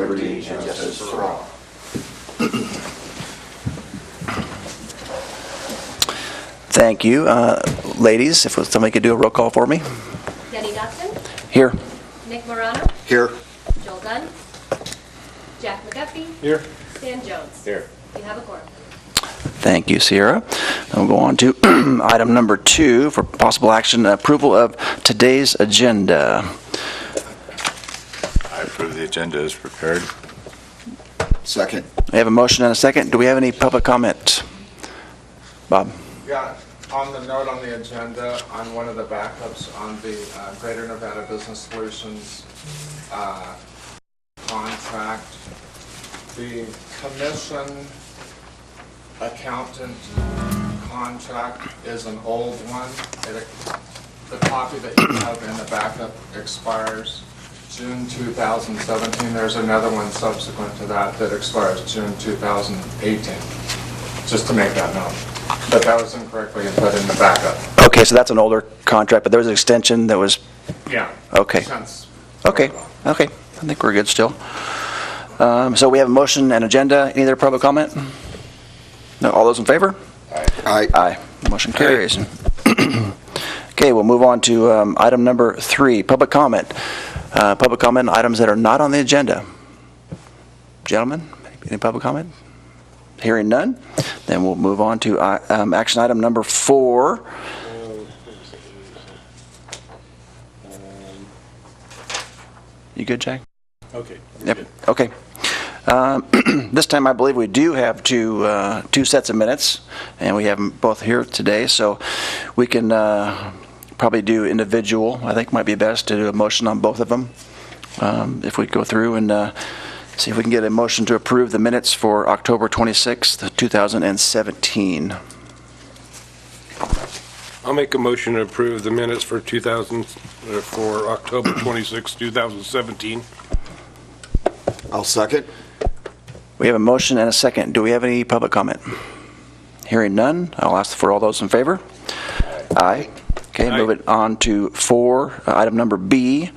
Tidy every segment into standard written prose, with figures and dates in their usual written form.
liberty, and justice for all. Thank you. Ladies, if somebody could do a roll call for me. Denny Dotson. Here. Nick Morano. Here. Joel Gunn. Jack McGuffey. Here. Stan Jones. Here. You have a quorum. Thank you, Sierra. We'll go on to item number 2 for possible action, approval of today's agenda. I approve the agenda as prepared. Second. We have a motion and a second. Do we have any public comment? Bob? Yeah, on the note on the agenda, on one of the backups on the Greater Nevada Business Solutions contract, the commission accountant contract is an old one. The copy that you have in the backup expires June 2017. There's another one subsequent to that that expires June 2018. Just to make that known. But that was incorrectly put in the backup. Okay, so that's an older contract, but there was an extension that was... Yeah. Okay. Since Okay. Okay. I think we're good still. So we have a motion and agenda. Any other public comment? No. All those in favor? Aye. Aye. Motion carries. Okay, we'll move on to item number 3, public comment. Public comment on items that are not on the agenda. Gentlemen, any public comment? Hearing none, then we'll move on to action item number 4. You good, Jack? Okay. Yep. Okay. This time I believe we do have two sets of minutes, and we have them both here today, so we can probably do individual. I think might be best to do a motion on both of them. If we go through and see if we can get a motion to approve the minutes for October 26th, 2017. I'll make a motion to approve the minutes for for October 26, 2017. I'll second. We have a motion and a second. Do we have any public comment? Hearing none, I'll ask for all those in favor. Aye. Okay, Aye. move it on to 4, item number B,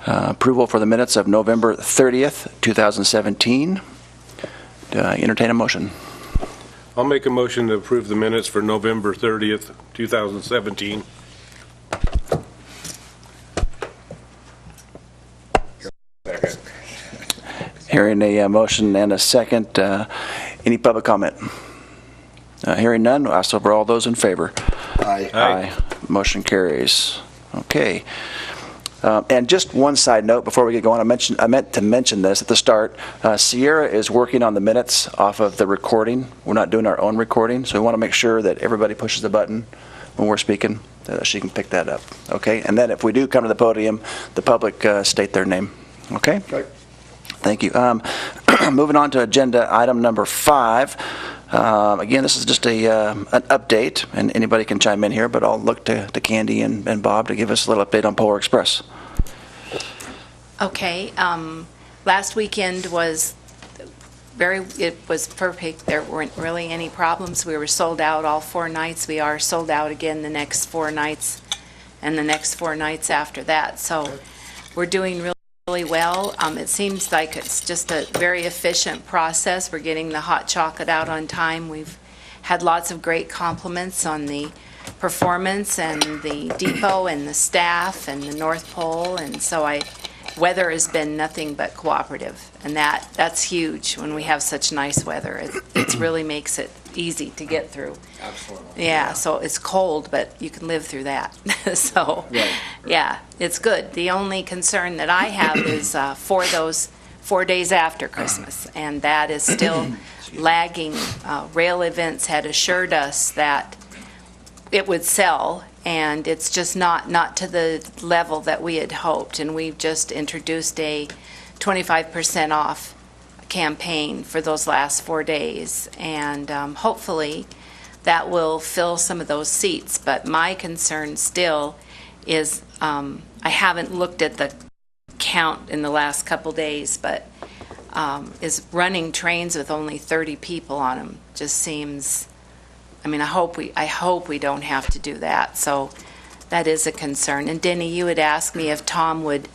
approval for the minutes of November 30th, 2017. Do I entertain a motion? I'll make a motion to approve the minutes for November 30th, 2017. Second. Hearing a motion and a second, any public comment? Hearing none, I'll ask for all those in favor. Aye. Aye. Motion carries. Okay. And just one side note before we get going, I meant to mention this at the start. Sierra is working on the minutes off of the recording. We're not doing our own recording, so we want to make sure that everybody pushes the button when we're speaking, that she can pick that up. Okay? And then if we do come to the podium, the public state their name. Okay? Okay. Thank you. Moving on to agenda item number 5. Again, this is just an update, and anybody can chime in here, but I'll look to Candy and Bob to give us a little update on Polar Express. Okay. Last weekend was it was perfect. There weren't really any problems. We were sold out all 4 nights. We are sold out again the next 4 nights and the next 4 nights after that. So we're doing really well. It seems like it's just a very efficient process. We're getting the hot chocolate out on time. We've had lots of great compliments on the performance and the depot and the staff and the North Pole, and so weather has been nothing but cooperative, and that's huge when we have such nice weather. It really makes it easy to get through. Absolutely. Yeah, so it's cold, but you can live through that. So, Right. yeah, it's good. The only concern that I have is for those 4 days after Christmas, and that is still lagging. Rail Events had assured us that it would sell, and it's just not to the level that we had hoped. And we've just introduced a 25% off campaign for those last 4 days, and hopefully that will fill some of those seats. But my concern still is I haven't looked at the count in the last couple days, but is running trains with only 30 people on them just seems. I mean, I hope we don't have to do that. So that is a concern. And Denny, you had asked me if Tom would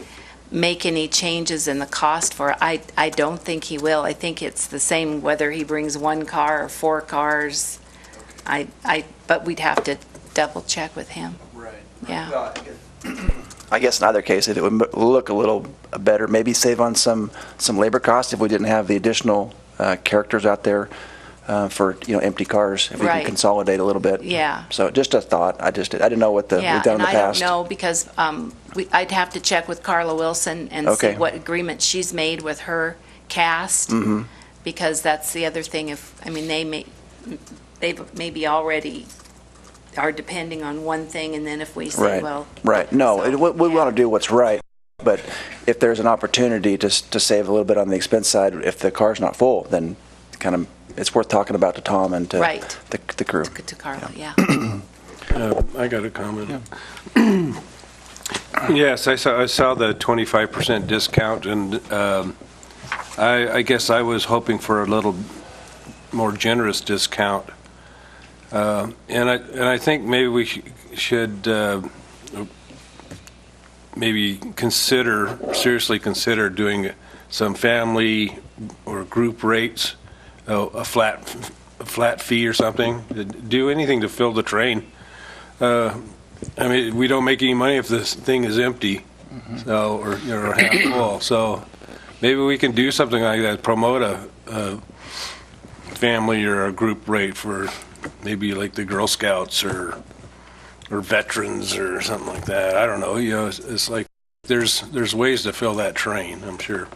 make any changes in the cost for it. I don't think he will. I think it's the same whether he brings one car or 4 cars. But we'd have to double check with him. Right. Yeah. I guess in either case, it would look a little better, maybe save on some labor costs if we didn't have the additional characters out there for, empty cars, if we Right. can consolidate a little bit. Yeah. So just a thought. I didn't know what we've done in the I past. don't know because I'd have to check with Carla Wilson and Okay. see what agreement she's made with her cast. Mhm. Because that's the other thing. They maybe already are depending on one thing, and then if we say, Right. well, Right. No, so, we yeah. want to do what's right. But if there's an opportunity to save a little bit on the expense side, if the car's not full, then kind of it's worth talking about to Tom and to Right. the crew. to Carla, yeah. I got a comment. Yes, I saw the 25% discount, and I guess I was hoping for a little more generous discount. And I think maybe we should maybe seriously consider doing some family or group rates, a flat fee or something. Do anything to fill the train. I mean, we don't make any money if this thing is empty, so or half full. So maybe we can do something like that. Promote a family or a group rate for maybe like the Girl Scouts or veterans or something like that. I don't know. It's like there's ways to fill that train, I'm sure.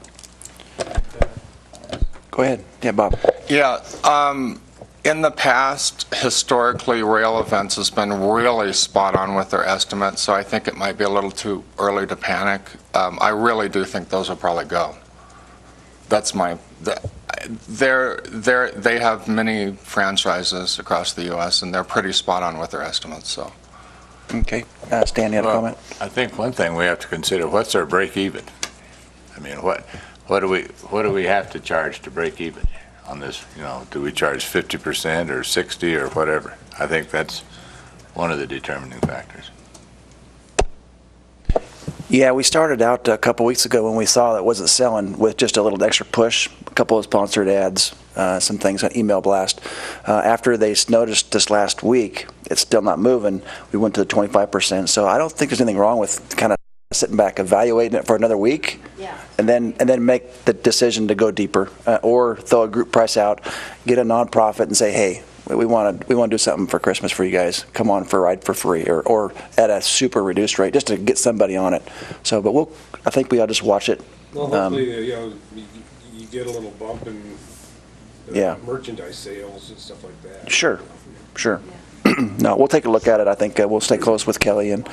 Go ahead. Yeah, Bob. Yeah, in the past, historically, Rail Events has been really spot on with their estimates, so I think it might be a little too early to panic. I really do think those will probably go. That's they have many franchises across the U.S., and they're pretty spot on with their estimates, so. Okay. Stan, you had a comment? I think one thing we have to consider, what's our break even? I mean, what do we have to charge to break even on this? Do we charge 50% or 60 or whatever? I think that's one of the determining factors. Yeah, we started out a couple weeks ago when we saw that it wasn't selling with just a little extra push, a couple of sponsored ads, some things on email blast. After they noticed this last week, it's still not moving, we went to the 25%. So I don't think there's anything wrong with kind of sitting back, evaluating it for another week, Yeah. and then make the decision to go deeper, or throw a group price out, get a nonprofit and say, hey, we want to do something for Christmas for you guys. Come on for a ride for free, or at a super reduced rate, just to get somebody on it. So, but I think we ought to just watch it. Well, hopefully, you get a little bump in Yeah. merchandise sales and stuff like that. Sure. No, we'll take a look at it. I think we'll stay close with Kelly and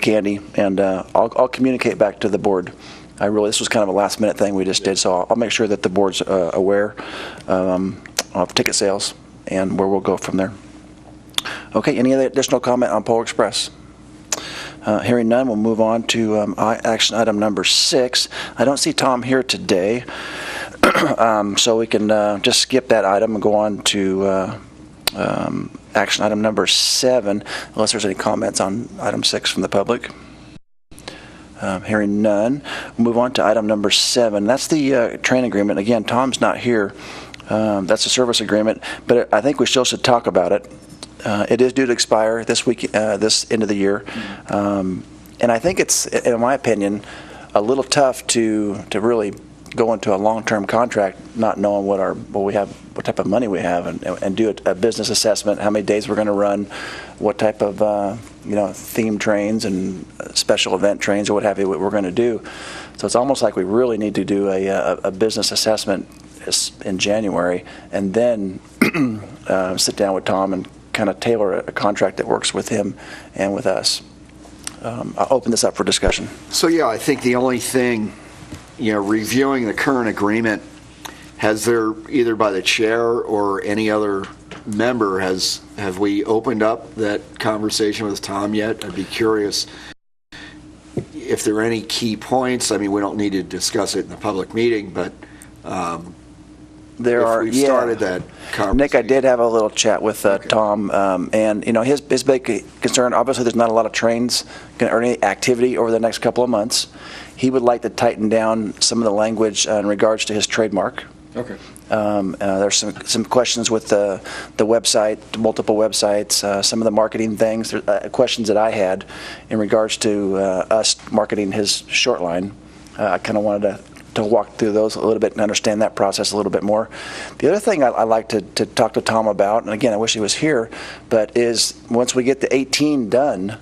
Candy, and I'll communicate back to the board. This was kind of a last minute thing we just did, so I'll make sure that the board's aware of ticket sales and where we'll go from there. Okay, any other additional comment on Polar Express? Hearing none, we'll move on to action item number 6. I don't see Tom here today, so we can just skip that item and go on to action item number 7, unless there's any comments on item 6 from the public. Hearing none, we'll move on to item number 7. That's the train agreement. Again, Tom's not here. That's a service agreement, but I think we still should talk about it. It is due to expire this week, this end of the year, and I think it's, in my opinion, a little tough to really go into a long-term contract not knowing what type of money we have, and do a business assessment, how many days we're going to run, what type of themed trains and special event trains or what have you we're going to do. So it's almost like we really need to do a business assessment in January, and then sit down with Tom and kind of tailor a contract that works with him and with us. I'll open this up for discussion. So, yeah, I think the only thing, reviewing the current agreement, has there, either by the chair or any other member, have we opened up that conversation with Tom yet? I'd be curious if there are any key points. I mean, we don't need to discuss it in the public meeting, but There are, we've yeah. started that conversation. Nick, I did have a little chat with Tom, and, you know, his big concern, obviously, there's not a lot of trains or any activity over the next couple of months. He would like to tighten down some of the language in regards to his trademark. Okay. There's some questions with the website, multiple websites, some of the marketing things, questions that I had in regards to us marketing his short line. I kind of wanted to walk through those a little bit and understand that process a little bit more. The other thing I like to talk to Tom about, and again, I wish he was here, but is once we get the 18 done,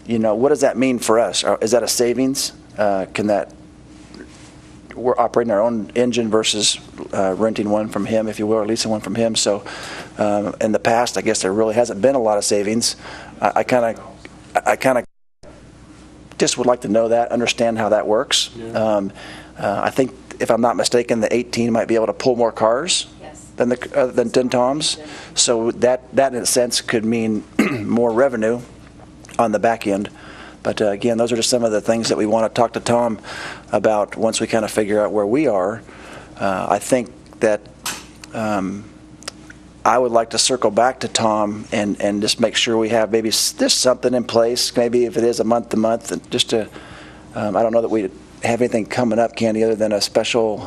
you know, what does that mean for us? Is that a savings? Can that, we're operating our own engine versus renting one from him, if you will, or leasing one from him. So in the past, I guess there really hasn't been a lot of savings. I kind of just would like to know that, understand how that works. Yeah. I think, if I'm not mistaken, the 18 might be able to pull more cars than than Tom's. So that in a sense could mean more revenue on the back end. But again, those are just some of the things that we want to talk to Tom about once we kind of figure out where we are. I think that I would like to circle back to Tom and just make sure we have maybe just something in place, maybe if it is a month to month, just to, I don't know that we have anything coming up, Candy, other than a special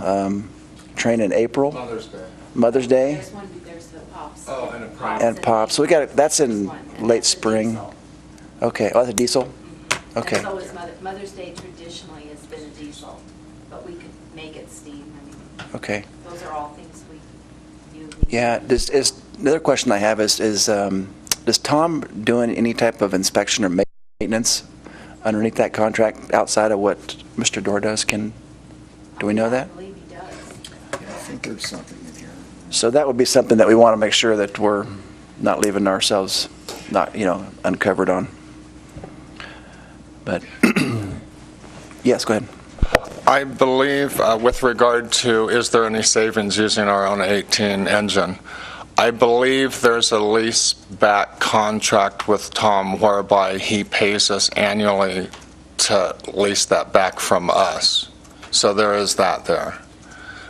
train in April. Mother's Day. Mother's Day? There's the Pops. Oh, and a Pops. And Pop. So we got, that's in late spring. Okay, oh, that's a diesel? Okay. And so is Mother's Day traditionally has been a diesel, but we could make it steam. I mean, Okay. those are all things we do. Yeah, the other question I have is does Tom doing any type of inspection or maintenance underneath that contract outside of what Mr. Dorr does? Do we know that? I believe he does. I think there's something in here. So that would be something that we want to make sure that we're not leaving ourselves uncovered on. But yes, go ahead. I believe with regard to is there any savings using our own 18 engine, I believe there's a lease back contract with Tom whereby he pays us annually to lease that back from us. So there is that there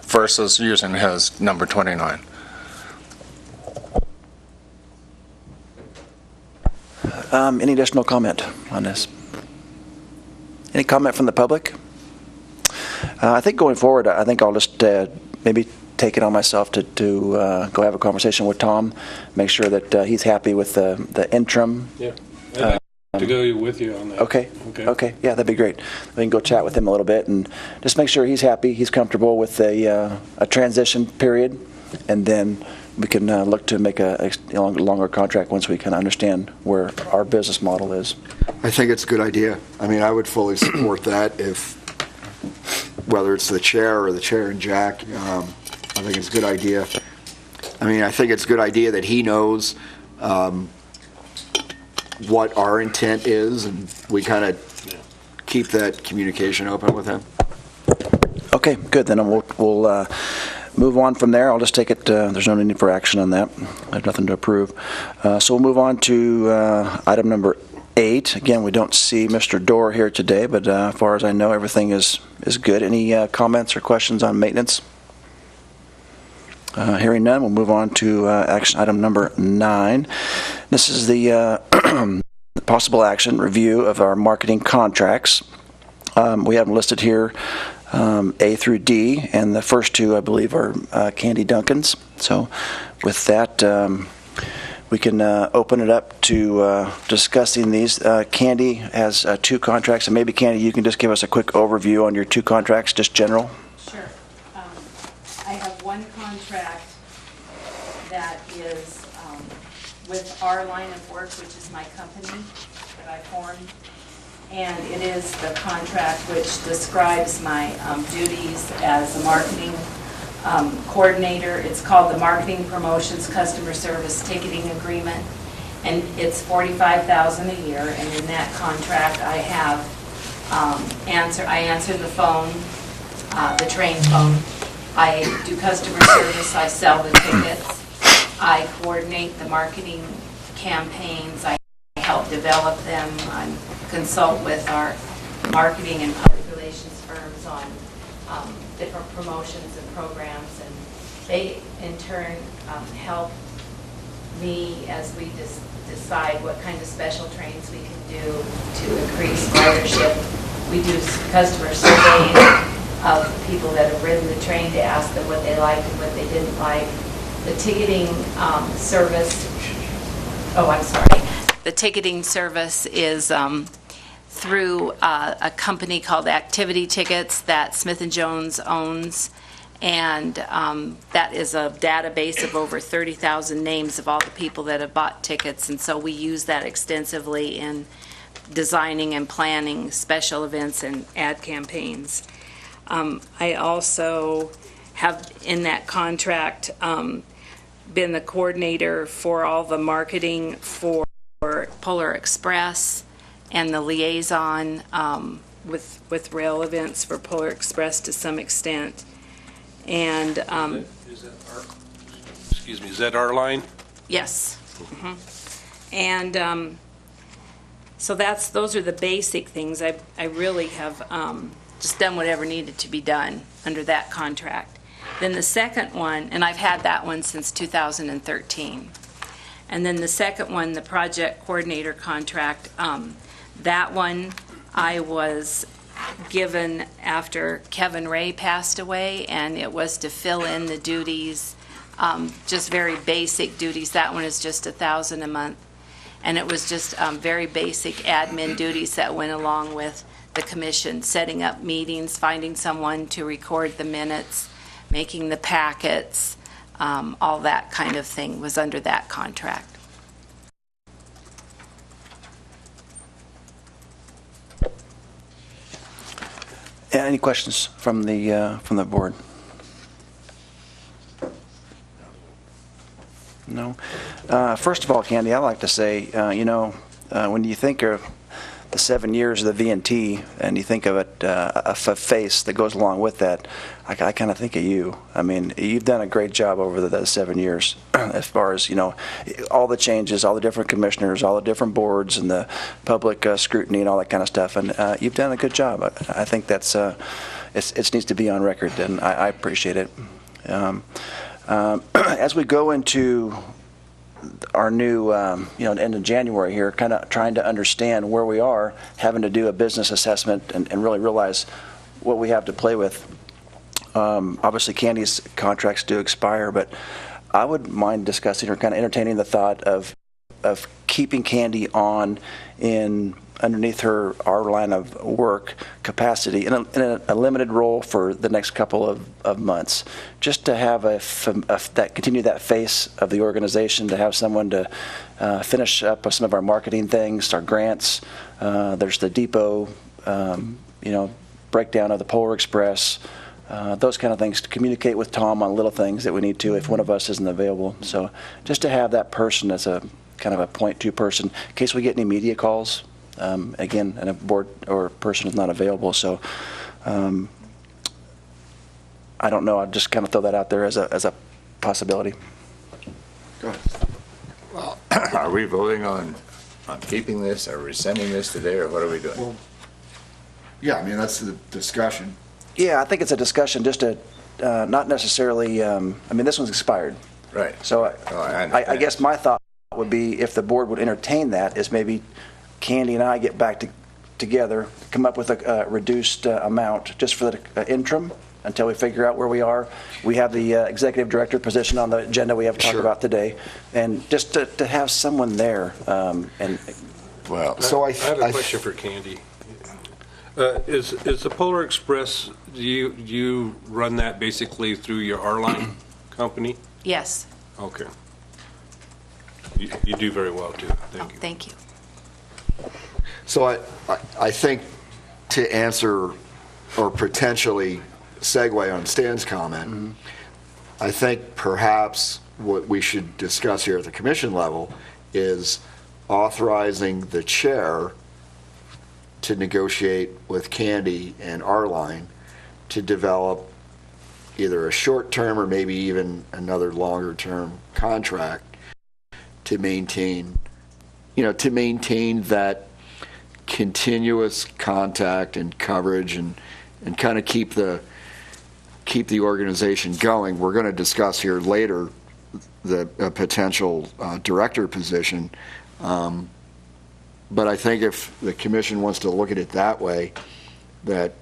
versus using his number 29. Any additional comment on this? Any comment from the public? I think going forward, I think I'll just maybe take it on myself to go have a conversation with Tom, make sure that he's happy with the interim. Yeah, I'd like to go with you on that. Okay, yeah, that'd be great. We can go chat with him a little bit and just make sure he's happy, he's comfortable with a transition period, and then we can look to make a longer contract once we kind of understand where our business model is. I think it's a good idea. I mean, I would fully support that whether it's the chair or the chair and Jack. I think it's a good idea. I mean, I think it's a good idea that he knows what our intent is, and we kind of keep that communication open with him. Okay, good. Then we'll move on from there. I'll just take it. There's no need for action on that. I have nothing to approve. So we'll move on to item number 8. Again, we don't see Mr. Dorr here today, but as far as I know, everything is good. Any comments or questions on maintenance? Hearing none, we'll move on to action item number 9. This is the possible action review of our marketing contracts. We have them listed here, A through D, and the first 2, I believe, are Candy Duncan's. So with that, we can open it up to discussing these. Candy has 2 contracts, and maybe, Candy, you can just give us a quick overview on your 2 contracts, just general. Sure. I have one contract that is with our line of work, which is my company that I formed. And it is the contract which describes my duties as a marketing coordinator. It's called the Marketing Promotions Customer Service Ticketing Agreement, and it's $45,000 a year. And in that contract, I have I answer the phone, the train phone. I do customer service. I sell the tickets. I coordinate the marketing campaigns. I help develop them. I consult with our marketing and public relations firms on different promotions and programs, They, in turn, help me as we decide what kind of special trains we can do to increase ridership. We do customer surveys of people that have ridden the train to ask them what they liked and what they didn't like. The ticketing service, the ticketing service is through a company called Activity Tickets that Smith & Jones owns, and that is a database of over 30,000 names of all the people that have bought tickets, and so we use that extensively in designing and planning special events and ad campaigns. I also have in that contract been the coordinator for all the marketing for Polar Express and the liaison with rail events for Polar Express to some extent. And Is that our line? yes. And so those are the basic things. I really have just done whatever needed to be done under that contract. Then the second one, and I've had that one since 2013. And then the second one, the project coordinator contract, that one I was given after Kevin Ray passed away, and it was to fill in the duties, just very basic duties. That one is just $1,000 a month. And it was just very basic admin duties that went along with the commission, setting up meetings, finding someone to record the minutes, making the packets, all that kind of thing was under that contract. Any questions from the board? No. First of all, Candy, I like to say, when you think of the 7 years of the VNT and you think of it, a face that goes along with that, I kind of think of you. I mean, you've done a great job over the 7 years as far as, all the changes, all the different commissioners, all the different boards and the public scrutiny and all that kind of stuff. And you've done a good job. I think that's, it needs to be on record, and I appreciate it. As we go into our new, end of January here, kind of trying to understand where we are, having to do a business assessment and really realize what we have to play with. Obviously, Candy's contracts do expire, but I would mind discussing or kind of entertaining the thought of keeping Candy on underneath our line of work capacity in a limited role for the next couple of months, just to have continue that face of the organization, to have someone to finish up some of our marketing things, our grants. There's the depot, breakdown of the Polar Express, those kind of things, to communicate with Tom on little things that we need to if one of us isn't available. So just to have that person as a kind of a point-to person in case we get any media calls. Again, and a board or person is not available, so I don't know. I'd just kind of throw that out there as a possibility. Go ahead. Well, are we voting on keeping this, or rescinding this today, or what are we doing? Well, yeah, I mean, that's the discussion. Yeah, I think it's a discussion just to not necessarily, this one's expired. Right. So I I guess my thought would be, if the board would entertain that, is maybe Candy and I get back together, come up with a reduced amount just for the interim until we figure out where we are. We have the executive director position on the agenda we have talked about today, and just to have someone there. So I have a question for Candy. Is the Polar Express, do you run that basically through your R-Line company? Yes. Okay. You do very well, too. Thank you. Thank you. So I think, to answer or potentially segue on Stan's comment, I think perhaps what we should discuss here at the commission level is authorizing the chair to negotiate with Candy and R-Line to develop either a short-term or maybe even another longer-term contract to maintain that continuous contact and coverage and kind of keep the keep the organization going. We're going to discuss here later the potential director position. But I think if the commission wants to look at it that way, that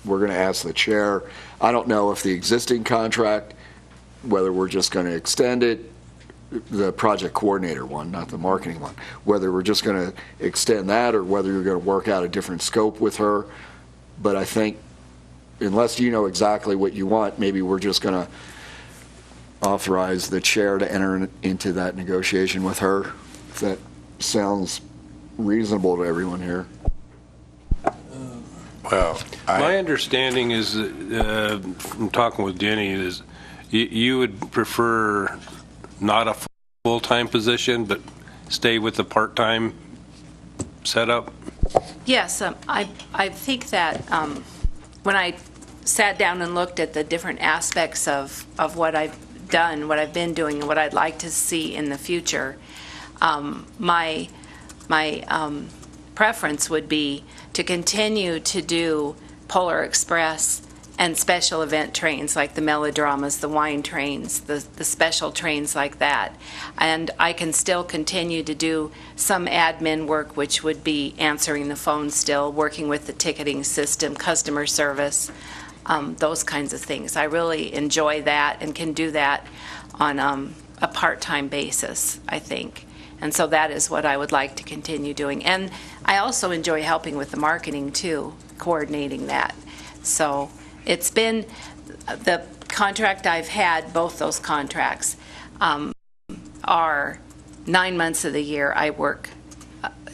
we're going to ask the chair. I don't know if the existing contract, whether we're just going to extend it, the project coordinator one, not the marketing one, whether we're just going to extend that or whether you're going to work out a different scope with her. But I think unless you know exactly what you want, maybe we're just going to authorize the chair to enter into that negotiation with her, if that sounds reasonable to everyone here. Well, My understanding is, from talking with Jenny, is you would prefer not a full-time position, but stay with the part-time setup? Yes, I think that when I sat down and looked at the different aspects of what I've done, what I've been doing, and what I'd like to see in the future, my preference would be to continue to do Polar Express and special event trains like the melodramas, the wine trains, the special trains like that. And I can still continue to do some admin work, which would be answering the phone still, working with the ticketing system, customer service, those kinds of things. I really enjoy that and can do that on a part-time basis, I think. And so that is what I would like to continue doing. And I also enjoy helping with the marketing too, coordinating that. So it's been the contract I've had, both those contracts are 9 months of the year. I work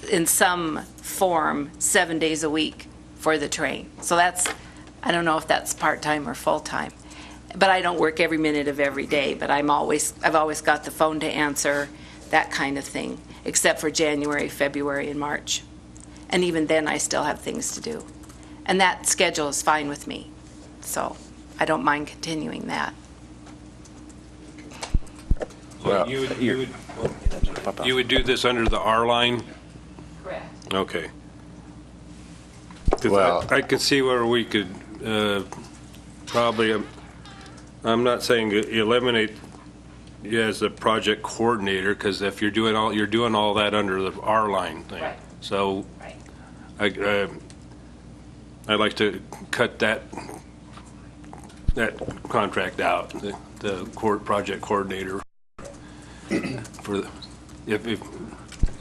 in some form 7 days a week for the train. So that's, I don't know if that's part-time or full-time. But I don't work every minute of every day, but I've always got the phone to answer, that kind of thing, except for January, February, and March. And even then, I still have things to do. And that schedule is fine with me. So I don't mind continuing that. Well, You would do this under the R line? Correct. Okay. 'Cause Well- I could see where we could probably, I'm not saying eliminate you as a project coordinator, because if you're doing all that under the R line thing. Right. So Right. I'd like to cut that contract out, the project coordinator, for if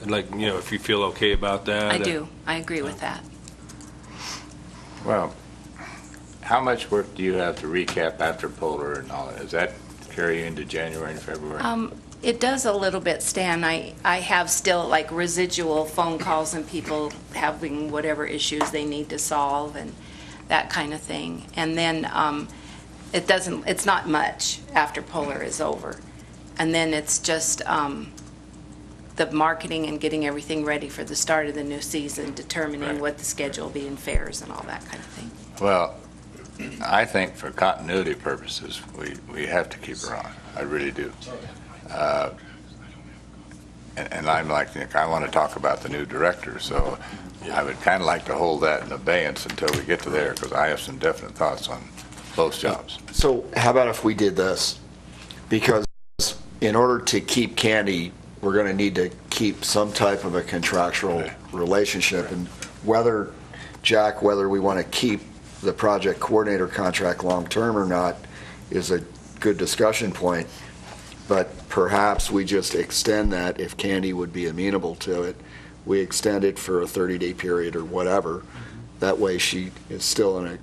like, you know, if you feel okay about that. I do. I agree with that. well, how much work do you have to recap after Polar and all that? Does that carry into January and February? It does a little bit, Stan. I have still like residual phone calls and people having whatever issues they need to solve and that kind of thing. And then it's not much after Polar is over. And then it's just the marketing and getting everything ready for the start of the new season, determining Right. what the schedule will be in fairs and all that kind of thing. Well, I think for continuity purposes, we have to keep her on. I really do. And I'm like Nick, I want to talk about the new director, so I would kind of like to hold that in abeyance until we get to there, because I have some definite thoughts on both jobs. So how about if we did this? Because in order to keep Candy, we're going to need to keep some type of a contractual relationship. And whether, Jack, whether we want to keep the project coordinator contract long-term or not is a good discussion point. But perhaps we just extend that if Candy would be amenable to it. We extend it for a 30-day period or whatever. That way she is still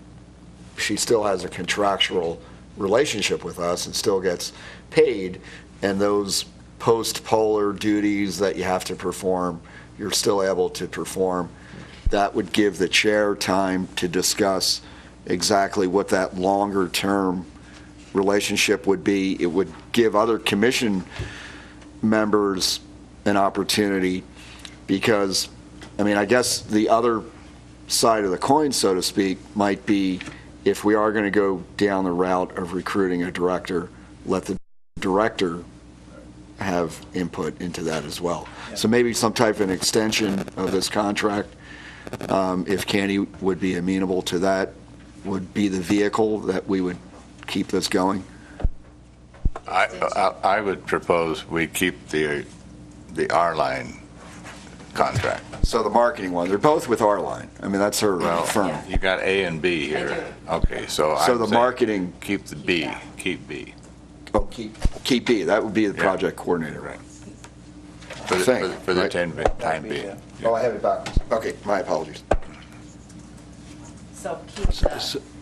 she still has a contractual relationship with us and still gets paid, and those post-Polar duties that you have to perform, you're still able to perform. That would give the chair time to discuss exactly what that longer-term relationship would be. It would give other commission members an opportunity, because, I mean, I guess the other side of the coin, so to speak, might be if we are going to go down the route of recruiting a director, let the director have input into that as well. So maybe some type of an extension of this contract, if Candy would be amenable to that, would be the vehicle that we would keep this going? I would propose we keep the R-line contract. So the marketing one, they're both with our line. I mean, that's her Well, firm. you got A and B here. Okay, so So I'm the saying marketing, keep the B, keep B. oh, keep B, that would be the Yeah. project coordinator. Right. I think, For the right? time being. Oh, I have it backwards. Okay, my apologies. So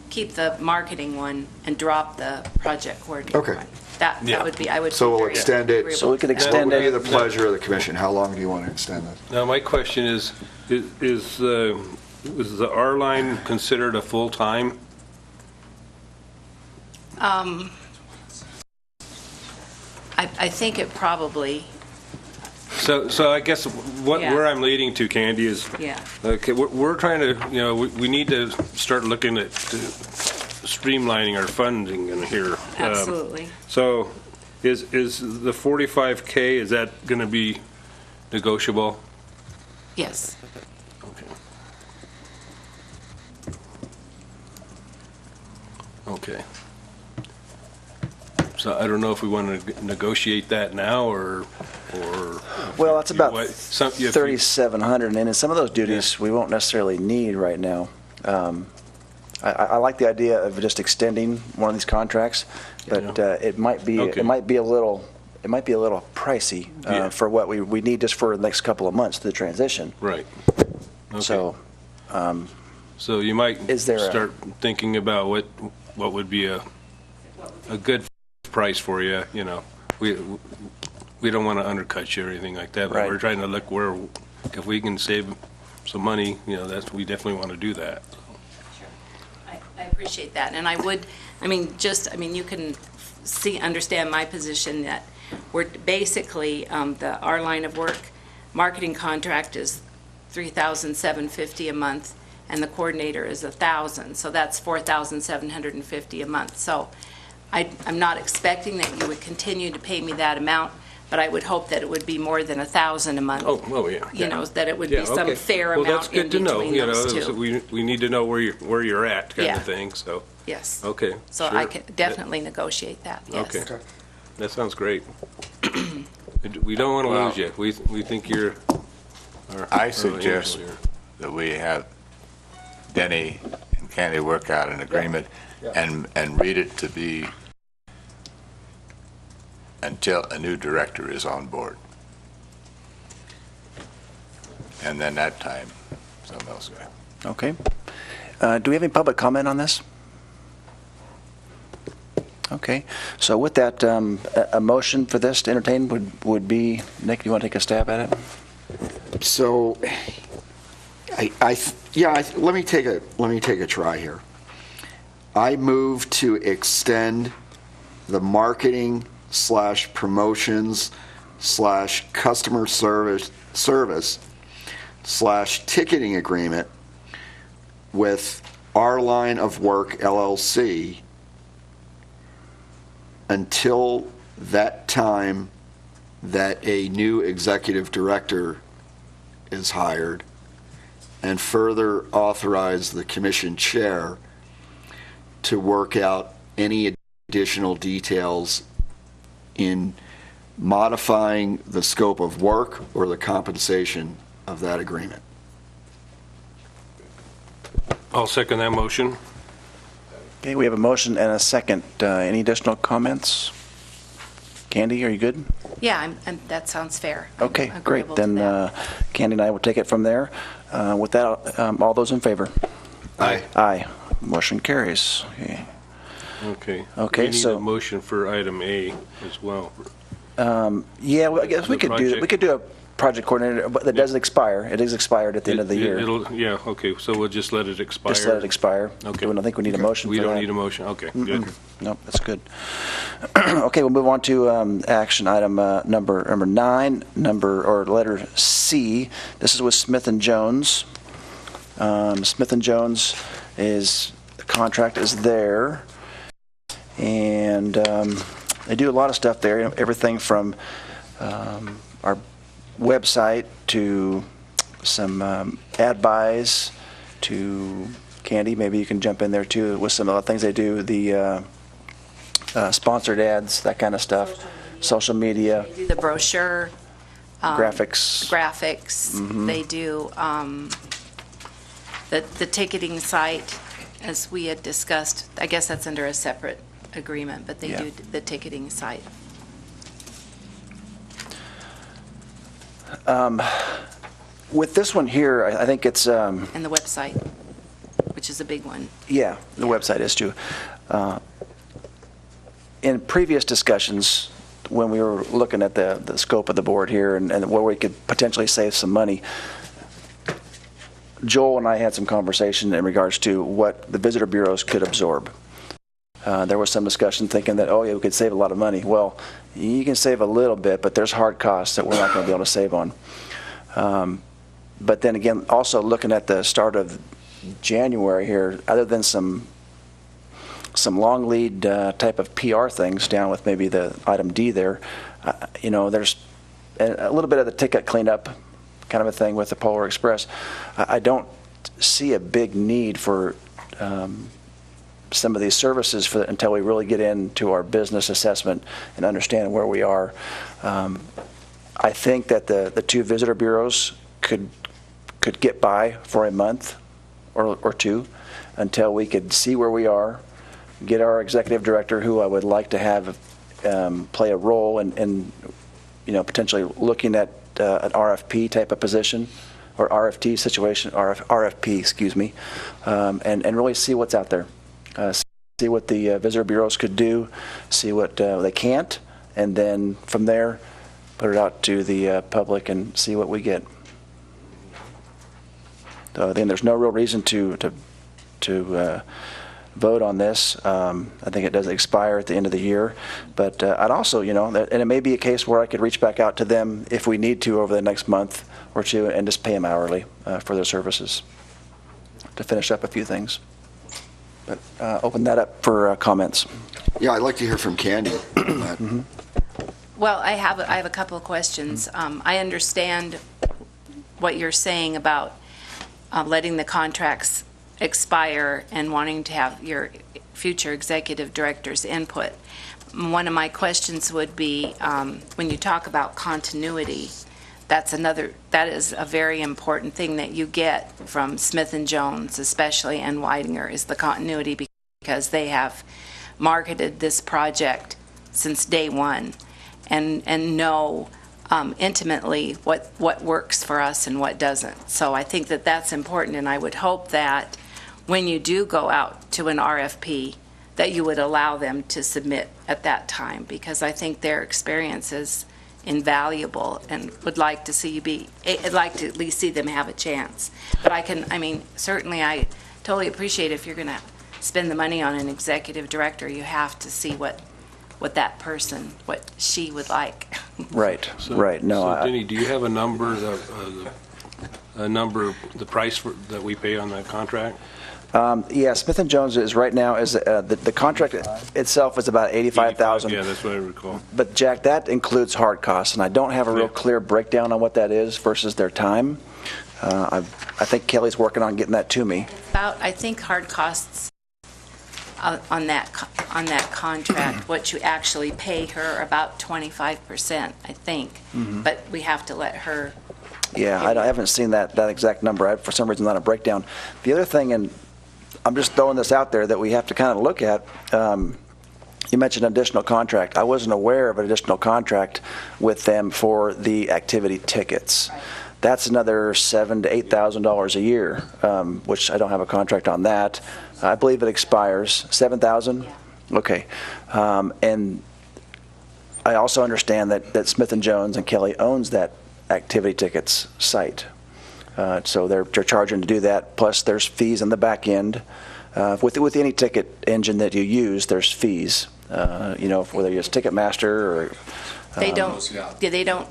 keep the marketing one and drop the project coordinator Okay. one. That Yeah. would be, I would. So be we'll very extend it. agreeable So we could to that. extend What would be it. the pleasure of the commission? How long do you want to extend this? Now, my question is the R line considered a full-time? I think it probably, So I guess Yeah. where I'm leading to, Candy, is, yeah. okay, we're trying to, we need to start looking at streamlining our funding in here. Absolutely. So is the 45K, is that going to be negotiable? Yes. Okay. So I don't know if we want to negotiate that now, or. Well, that's about What- some- if you- 3,700, and in some of those duties, we won't necessarily need right now. I like the idea of just extending one of these contracts, but it might be, Okay. it might be a little pricey Yeah. for what we need just for the next couple of months to the transition. Right. Okay. So, So you might Is there a- start thinking about what would be a good price for you, We don't want to undercut you or anything like that, but Right. we're trying to look where, if we can save some money, we definitely want to do that. I appreciate that, and you can understand my position that we're basically, our line of work, marketing contract is $3,750 a month, and the coordinator is $1,000, so that's $4,750 a month. So I'm not expecting that you would continue to pay me that amount, but I would hope that it would be more than $1,000 a month. Oh, yeah. That it would be some okay. fair Well, amount in between those Well, that's good to know, two. we need to know where you're at, kind Yeah. of thing, so, Yes. okay. So sure. I can definitely negotiate that, yes. Okay. That sounds great. We don't want to Well- lose you. We think you're. I suggest that we have Denny and Candy work out an agreement and read it to be until a new director is on board. And then that time, something else. okay. Do we have any public comment on this? Okay. So with that, a motion for this to entertain would be, Nick, do you want to take a stab at it? So, let me take a try here. I move to extend the marketing / promotions / customer service / ticketing agreement with Our Line of Work LLC until that time that a new executive director is hired, and further authorize the commission chair to work out any additional details in modifying the scope of work or the compensation of that agreement. I'll second that motion. Okay, we have a motion and a second. Any additional comments? Candy, are you good? Yeah, that sounds fair. I'm Okay, agreeable great. to Then that. Candy and I will take it from there. With that, all those in favor? Aye. Aye. Motion carries. Okay. Okay. Okay, We need so- a motion for item A as well. Yeah, well, I guess we The could do, project? we could do a project coordinator, but that does expire. It is expired at the end of the year. Yeah, okay, so we'll just let it expire. Just let it expire. Okay. Do we- I think we need a motion for We that. don't need a motion, okay, good. Nope, that's good. Okay, we'll move on to action item number 9, letter C. This is with Smith & Jones. Smith & Jones the contract is there, and they do a lot of stuff there, everything from our website to some ad buys to Candy, maybe you can jump in there too with some of the things they do. sponsored ads, that kind of stuff, social media, They do the brochure, graphics. They do the ticketing site, as we had discussed. I guess that's under a separate agreement, but they Yeah. do the ticketing site. With this one here, I think it's, And the website, which is a big one. yeah, the website is too. In previous discussions, when we were looking at the scope of the board here and where we could potentially save some money, Joel and I had some conversation in regards to what the visitor bureaus could absorb. There was some discussion thinking that, oh yeah, we could save a lot of money. Well, you can save a little bit, but there's hard costs that we're not going to be able to save on. But then again, also looking at the start of January here, other than some long lead type of PR things down with maybe the item D there, there's a little bit of the ticket cleanup kind of a thing with the Polar Express. I don't see a big need for some of these services until we really get into our business assessment and understand where we are. I think that the two visitor bureaus could get by for a month or two until we could see where we are, get our executive director, who I would like to have play a role in potentially looking at an RFP type of position or RFT situation, RFP, excuse me, and really see what's out there. See what the visitor bureaus could do, see what they can't, and then from there put it out to the public and see what we get. So I think there's no real reason to vote on this. I think it does expire at the end of the year, but I'd also, and it may be a case where I could reach back out to them if we need to over the next month or two and just pay them hourly for their services to finish up a few things. But open that up for comments. Yeah, I'd like to hear from Candy on that. Well, I have a couple of questions. I understand what you're saying about letting the contracts expire and wanting to have your future executive director's input. One of my questions would be, when you talk about continuity, that is a very important thing that you get from Smith & Jones, especially, and Weidinger, is the continuity, because they have marketed this project since day one and know intimately what works for us and what doesn't. So I think that that's important, and I would hope that when you do go out to an RFP, that you would allow them to submit at that time, because I think their experience is invaluable, and would like to see I'd like to at least see them have a chance. But certainly I totally appreciate if you're going to spend the money on an executive director, you have to see what that person, what she would like. Right, right. No, So Denny, do you have a number, the price that we pay on that contract? yeah, Smith & Jones is right now, the contract itself is about $85,000. Yeah, that's what I recall. But Jack, that includes hard costs, and I don't have a real clear breakdown on what that is versus their time. I think Kelly's working on getting that to me. I think hard costs on that contract, what you actually pay her, about 25%, I think. But we have to let her. Yeah, I haven't seen that exact number. For some reason, not a breakdown. The other thing, and I'm just throwing this out there that we have to kind of look at, you mentioned additional contract. I wasn't aware of an additional contract with them for the activity tickets. That's another $7,000 to $8,000 a year, which I don't have a contract on that. I believe it expires. $7,000? Yeah. Okay. And I also understand that Smith & Jones and Kelly owns that activity tickets site. So they're charging to do that, plus there's fees on the back end. With any ticket engine that you use, there's fees, whether you use Ticketmaster or... They don't,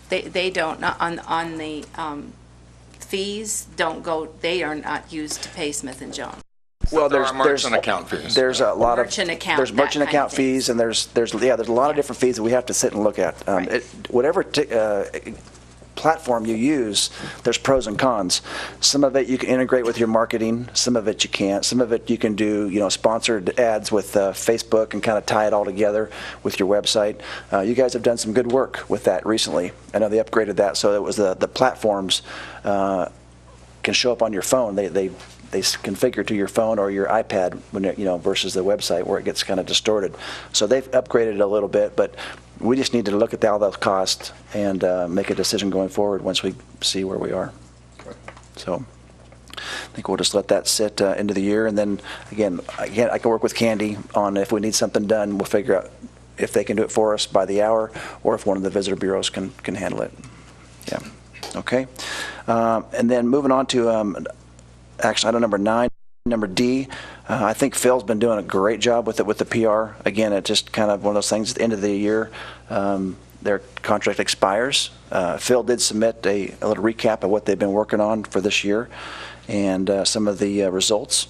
they don't, on the fees, they are not used to pay Smith & Jones. Well, There are merchant account fees. There's a lot of Merchant account, there's that merchant kind of account thing. fees, and there's a lot of different fees that we have to sit and look at. Right. Whatever platform you use, there's pros and cons. Some of it you can integrate with your marketing, some of it you can't. Some of it you can do, sponsored ads with Facebook and kind of tie it all together with your website. You guys have done some good work with that recently. I know they upgraded that so it was the platforms can show up on your phone. They configure to your phone or your iPad when versus the website where it gets kind of distorted. So they've upgraded it a little bit, but we just need to look at all those costs and make a decision going forward once we see where we are. So I think we'll just let that sit into the year, and then again, I can work with Candy on if we need something done. We'll figure out if they can do it for us by the hour, or if one of the visitor bureaus can handle it. Yeah. Okay. And then moving on to action item number 9, number D. I think Phil's been doing a great job with it with the PR. Again, it's just kind of one of those things at the end of the year. Their contract expires. Phil did submit a little recap of what they've been working on for this year and some of the results.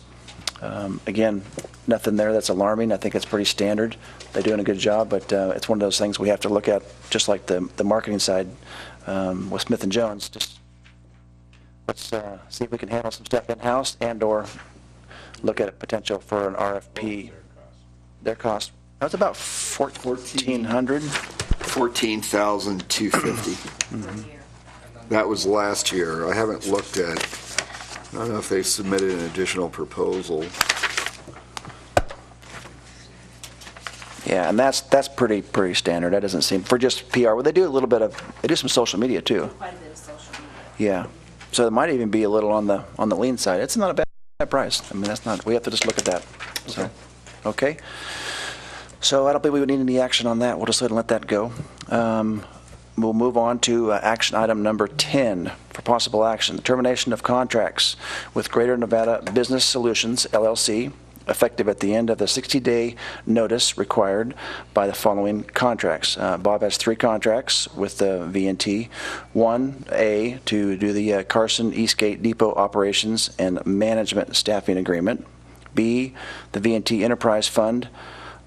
Again, nothing there that's alarming. I think it's pretty standard. They're doing a good job, but it's one of those things we have to look at, just like the marketing side with Smith & Jones. Just let's see if we can handle some stuff in-house and/or look at a potential for an RFP. Their cost, that was about $1,400. $14,250. That was last year. I haven't looked at, I don't know if they've submitted an additional proposal. Yeah, and that's pretty standard. That doesn't seem, for just PR. Well, they do a little bit of, they do some social media too. Quite a bit of social media. Yeah. So it might even be a little on the lean side. It's not a bad price. I mean, that's not, we have to just look at that. So, okay. So I don't think we would need any action on that. We'll just let that go. We'll move on to action item number 10 for possible action. The termination of contracts with Greater Nevada Business Solutions, LLC, effective at the end of the 60-day notice required by the following contracts. Bob has 3 contracts with the V&T. 1A, to do the Carson Eastgate Depot operations and management staffing agreement. B, the V&T Enterprise Fund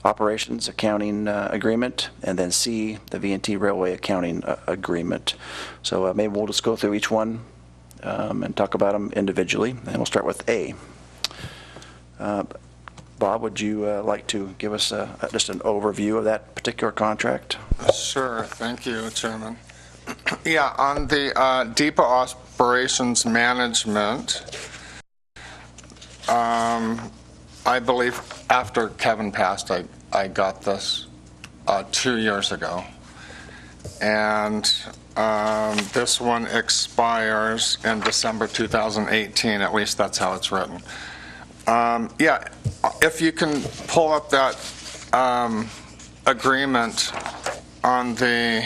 operations accounting agreement. And then C, the V&T Railway accounting agreement. So maybe we'll just go through each one and talk about them individually. And we'll start with A. Bob, would you like to give us just an overview of that particular contract? Sure, thank you, Chairman. Yeah, on the depot operations management, I believe after Kevin passed, I got this 2 years ago. And this one expires in December 2018, at least that's how it's written. Yeah, if you can pull up that agreement on the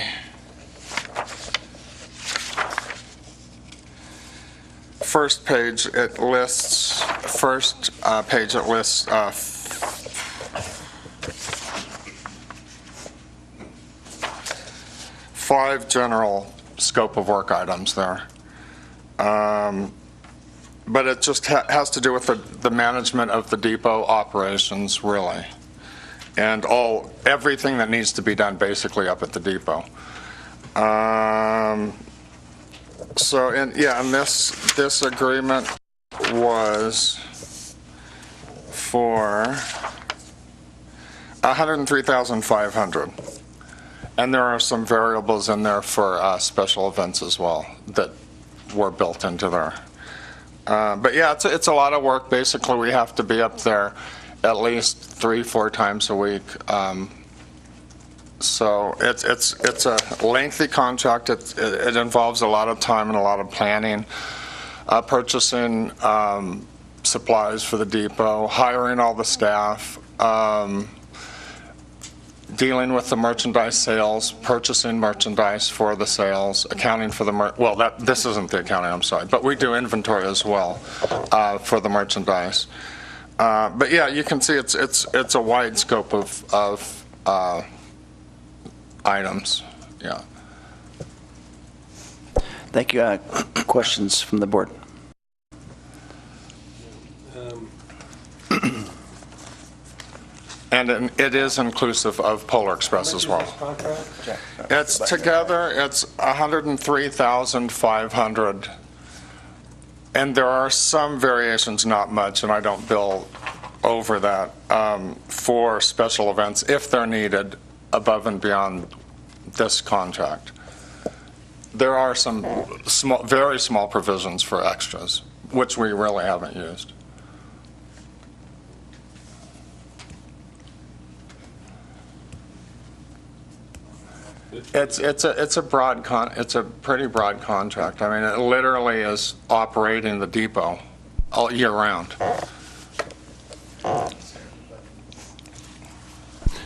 first page, it lists 5 general scope of work items there. But it just has to do with the management of the depot operations, really, and everything that needs to be done basically up at the depot. So, and this agreement was for $103,500, and there are some variables in there for special events as well that were built into there. But yeah, it's a lot of work. Basically, we have to be up there at least 3-4 times a week. So it's a lengthy contract. It involves a lot of time and a lot of planning, purchasing supplies for the depot, hiring all the staff, dealing with the merchandise sales, purchasing merchandise for the sales, accounting for the this isn't the accounting, I'm sorry, but we do inventory as well for the merchandise. But yeah, you can see it's a wide scope of items. Yeah. Thank you. Questions from the board? And it is inclusive of Polar Express as well. It's together, it's 103,500. And there are some variations, not much, and I don't bill over that, for special events if they're needed above and beyond this contract. There are some small, very small provisions for extras, which we really haven't used. It's a pretty broad contract. I mean, it literally is operating the depot all year round.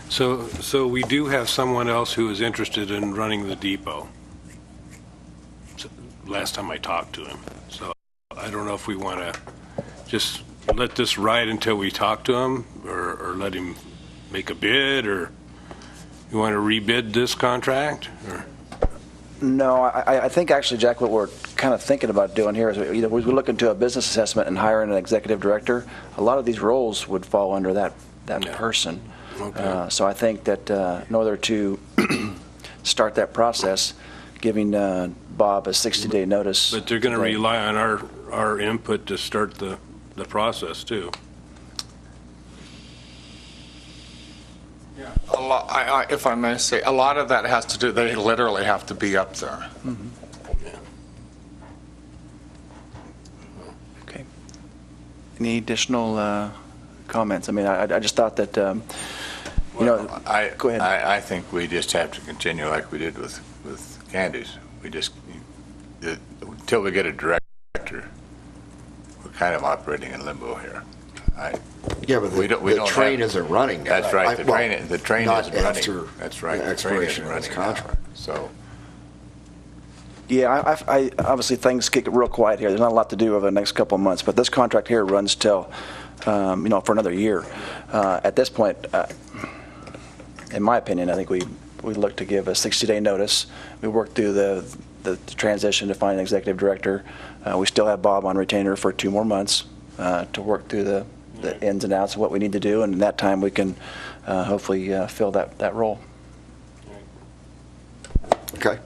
So we do have someone else who is interested in running the depot. Last time I talked to him. So I don't know if we want to just let this ride until we talk to him, or let him make a bid, or you want to rebid this contract? Or? No, I think actually, Jack, what we're kind of thinking about doing here is we look into a business assessment and hiring an executive director. A lot of these roles would fall under that person. Okay. So I think that in order to start that process, giving Bob a 60-day notice. But they're going to rely on our input to start the process too. Yeah, a lot. If I may say, a lot of that has to do. They literally have to be up there. Mm-hmm. Okay. Any additional comments? I mean, I just thought that go ahead. I think we just have to continue like we did with Candies. We just, until we get a director, we're kind of operating in limbo here. Yeah, but the train isn't running yet. That's right. The train not isn't running. after That's right. the expiration of this contract. So. Yeah, I obviously things get real quiet here. There's not a lot to do over the next couple of months, but this contract here runs till, for another year. At this point, in my opinion, I think we look to give a 60-day notice. We work through the transition to find an executive director. We still have Bob on retainer for 2 more months to work through the ins and outs of what we need to do, and in that time we can hopefully fill that role. Okay.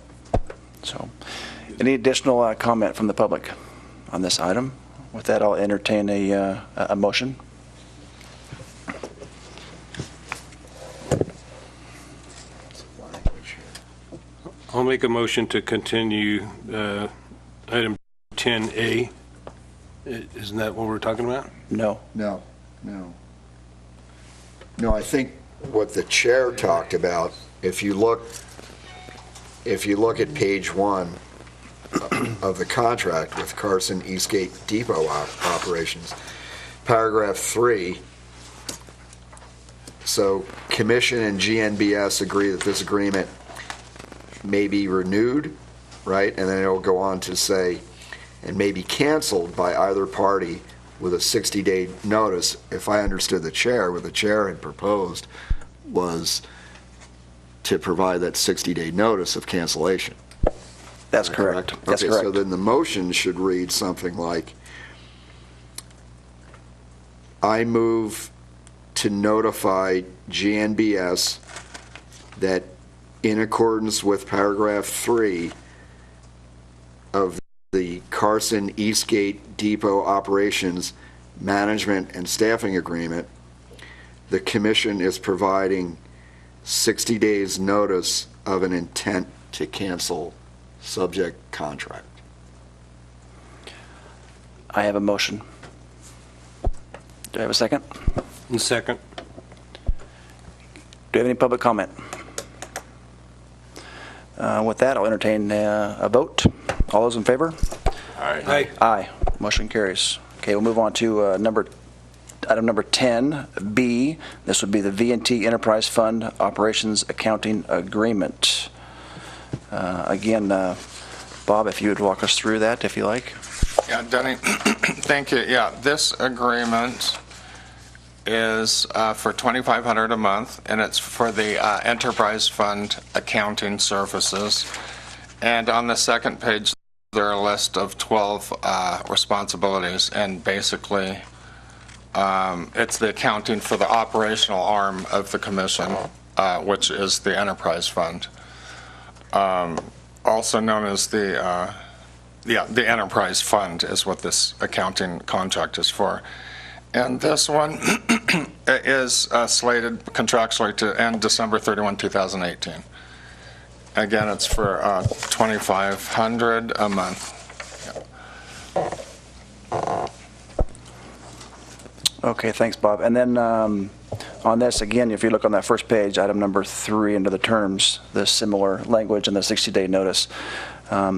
So, any additional comment from the public on this item? With that, I'll entertain a motion. I'll make a motion to continue item 10A. Isn't that what we're talking about? No. No. I think what the chair talked about, if you look at page 1 of the contract with Carson Eastgate Depot operations, paragraph 3, so Commission and GNBS agree that this agreement may be renewed, right? And then it'll go on to say, and may be canceled by either party with a 60-day notice. If I understood the chair, what the chair had proposed was to provide that 60-day notice of cancellation. That's correct. That's Okay, correct. so then the motion should read something like, I move to notify GNBS that in accordance with paragraph 3 of the Carson Eastgate Depot Operations Management and Staffing Agreement, the Commission is providing 60 days notice of an intent to cancel subject contract. I have a motion. Do I have a second? Second. Do you have any public comment? With that, I'll entertain a vote. All those in favor? Aye. Aye. Motion carries. Okay, we'll move on to item number 10B. This would be the V&T Enterprise Fund Operations Accounting Agreement. Again, Bob, if you would walk us through that, if you like. Yeah, Denny, thank you. Yeah, this agreement is for $2,500 a month, and it's for the Enterprise Fund Accounting Services. And on the second page, there are a list of 12 responsibilities, and basically It's the accounting for the operational arm of the commission, which is the enterprise fund, also known as the enterprise fund is what this accounting contract is for. And this one is slated contractually to end December 31, 2018. Again, it's for $2,500 a month. Okay, thanks, Bob. And then on this, again, if you look on that first page, item number 3 under the terms, the similar language and the 60-day notice.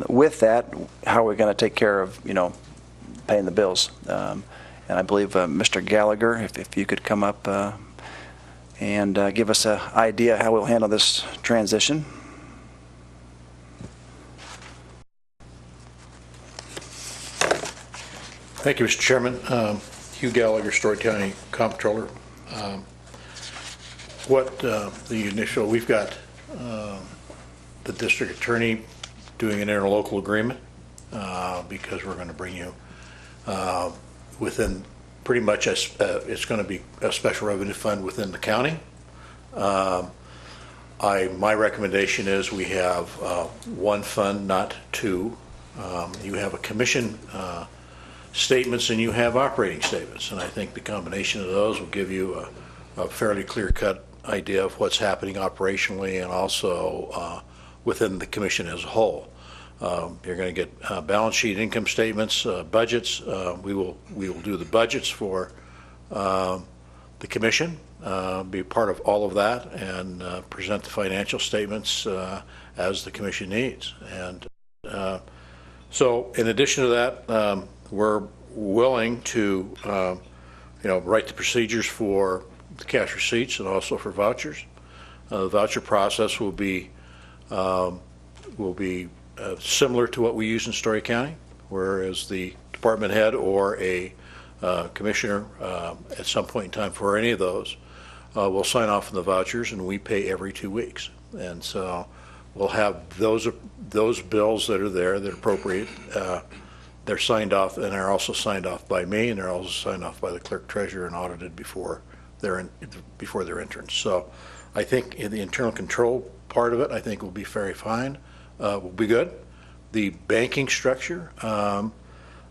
With that, how are we going to take care of, paying the bills? And I believe Mr. Gallagher, if you could come up and give us an idea how we'll handle this transition. Thank you, Mr. Chairman. Hugh Gallagher, Story County Comptroller. We've got the district attorney doing an interlocal agreement because we're going to bring you within pretty much it's going to be a special revenue fund within the county. My recommendation is we have one fund, not two. You have a commission statements and you have operating statements, and I think the combination of those will give you a fairly clear-cut idea of what's happening operationally and also within the commission as a whole. You're going to get balance sheet, income statements, budgets. We will do the budgets for the commission, be part of all of that, and present the financial statements as the commission needs. And so, in addition to that, we're willing to, write the procedures for the cash receipts and also for vouchers. The voucher process will be similar to what we use in Story County, whereas the department head or a commissioner at some point in time for any of those will sign off on the vouchers, and we pay every 2 weeks. And so we'll have those bills that are there that are appropriate. They're signed off, and they're also signed off by me, and they're also signed off by the clerk treasurer and audited before their entrance. So I think in the internal control part of it, I think will be very fine. Will be good. The banking structure, I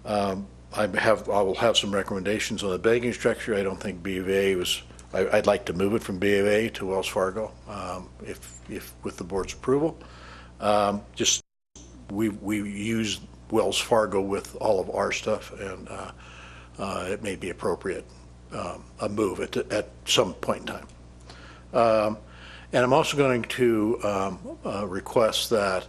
will have some recommendations on the banking structure. I don't think B of A was. I'd like to move it from B of A to Wells Fargo, if with the board's approval. Just we use Wells Fargo with all of our stuff, and it may be appropriate a move at some point in time. And I'm also going to request that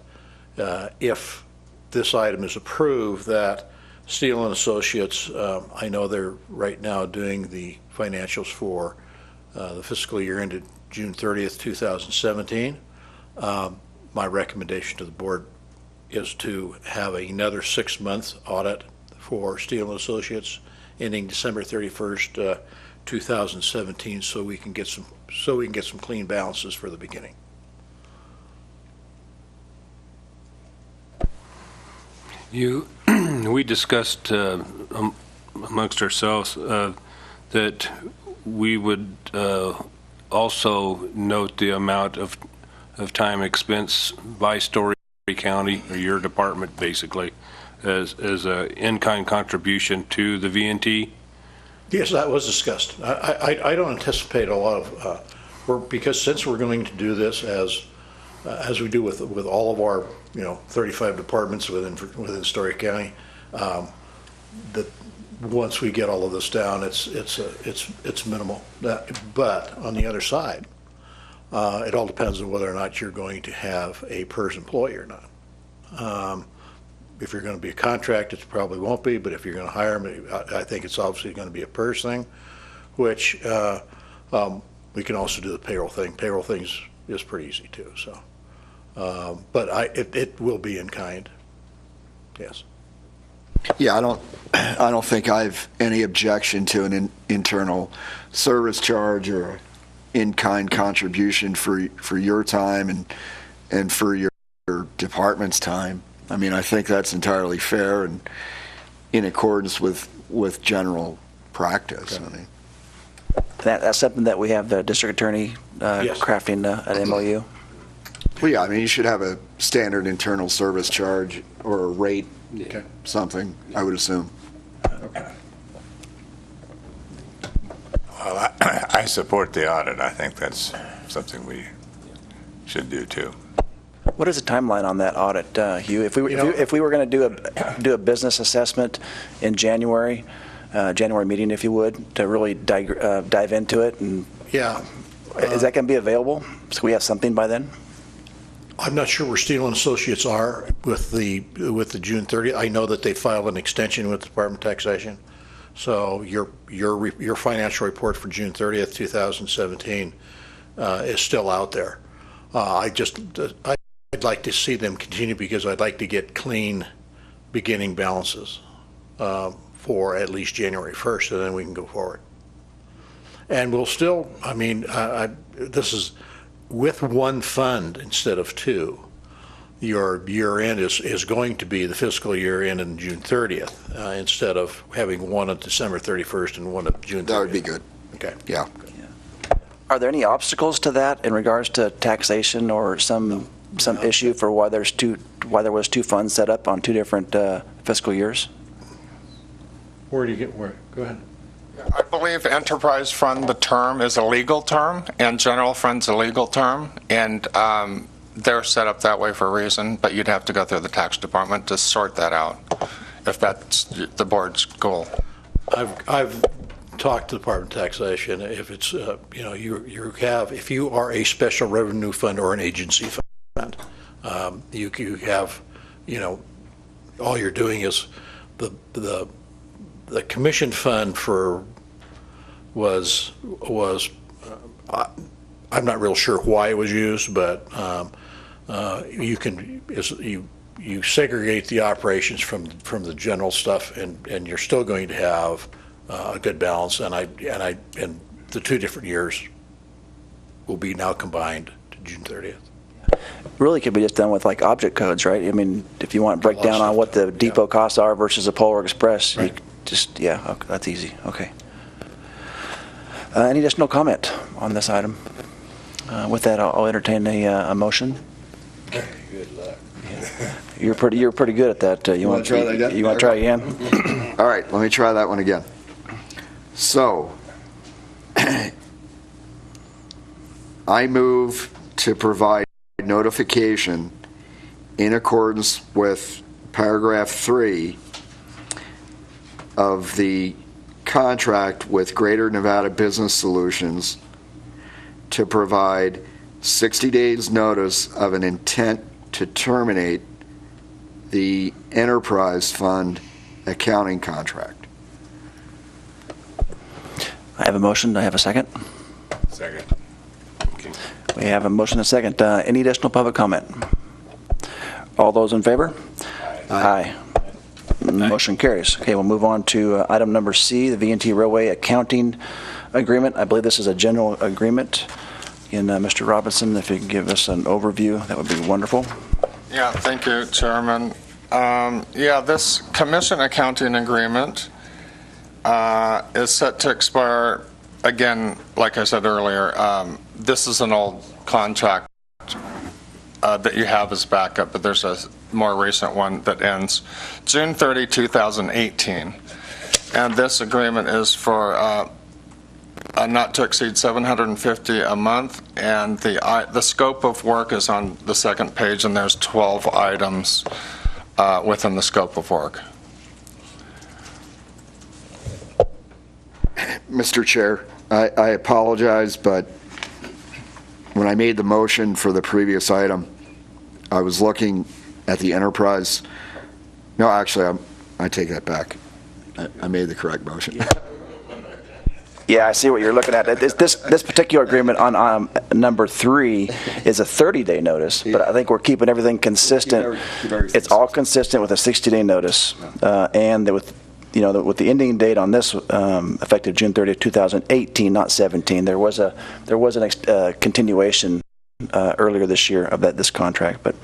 if this item is approved, that Steele and Associates, I know they're right now doing the financials for the fiscal year ended June 30th, 2017. My recommendation to the board is to have another 6-month audit for Steele and Associates ending December 31st, 2017, so we can get some clean balances for the beginning. We discussed amongst ourselves that we would also note the amount of time expense by Story County, or your department basically, as a in-kind contribution to the V&T. Yes, that was discussed. I don't anticipate a lot of because since we're going to do this as we do with all of our 35 departments within Story County, that once we get all of this down, it's minimal. But on the other side, it all depends on whether or not you're going to have a PERS employee or not. If you're going to be a contract, it probably won't be, but if you're going to hire them, I think it's obviously going to be a PERS thing, which we can also do the payroll thing. Payroll thing is pretty easy too. So, but it will be in kind. Yes. Yeah, I don't think I have any objection to an internal service charge or in-kind contribution for your time and for your department's time. I mean, I think that's entirely fair and in accordance with general practice. I mean, That's something that we have the district attorney Yes. crafting an MOU. well, yeah, I mean, you should have a standard internal service charge or a rate, Okay. something, I would assume. Well, I support the audit. I think that's something we should do too. What is the timeline on that audit, Hugh? If we were, You know- if we were going to do a business assessment in January, January meeting, if you would, to really dive into it, and Yeah. is that going to be available? So we have something by then? I'm not sure where Steele and Associates are with the June 30th. I know that they filed an extension with the Department of Taxation. So your financial report for June 30th, 2017 is still out there. I'd like to see them continue because I'd like to get clean beginning balances for at least January 1st, and then we can go forward. And we'll still, I mean, this is with one fund instead of two. Your year end is going to be the fiscal year end on June 30th instead of having one on December 31st and one on June 30th. That would be good, Okay. yeah. Are there any obstacles to that in regards to taxation or some issue for why there was two funds set up on two different fiscal years? Where do you get where? Go ahead. I believe enterprise fund, the term is a legal term, and general fund's a legal term, and they're set up that way for a reason, but you'd have to go through the tax department to sort that out, if that's the board's goal. I've talked to the Department of Taxation. If it's, if you are a special revenue fund or an agency fund, you have, all you're doing is the commission fund was I'm not real sure why it was used, but you segregate the operations from the general stuff, and you're still going to have a good balance. And the two different years will be now combined to June 30th. Really could be just done with like object codes, right? I mean, if you want to break down on what the depot costs are versus a Polar Express, Right. okay, that's easy. Okay. Any additional comment on this item? With that, I'll entertain a motion. Good luck. You're pretty good at that. You want wanna try that again? You want to try again? All right, let me try that one again. So, I move to provide notification in accordance with paragraph 3 of the contract with Greater Nevada Business Solutions to provide 60 days notice of an intent to terminate the enterprise fund accounting contract. I have a motion. I have a second. Second. We have a motion and a second. Any additional public comment? All those in favor? Aye. Motion carries. Okay, we'll move on to item number C, the V&T Railway Accounting Agreement. I believe this is a general agreement. And Mr. Robinson, if you can give us an overview, that would be wonderful. Yeah, thank you, Chairman. This commission accounting agreement is set to expire, again, like I said earlier, this is an old contract that you have as backup, but there's a more recent one that ends June 30, 2018. And this agreement is for not to exceed $750 a month, and the scope of work is on the second page, and there's 12 items within the scope of work. Mr. Chair, I apologize, but when I made the motion for the previous item, I was looking at the enterprise. No, actually, I take that back. I made the correct motion. Yeah, I see what you're looking at. This particular agreement on number 3 is a 30-day notice, but I think we're keeping everything consistent. It's all consistent with a 60-day notice, and with the ending date on this effective June 30th, 2018, not 17. There was a continuation earlier this year of this contract, but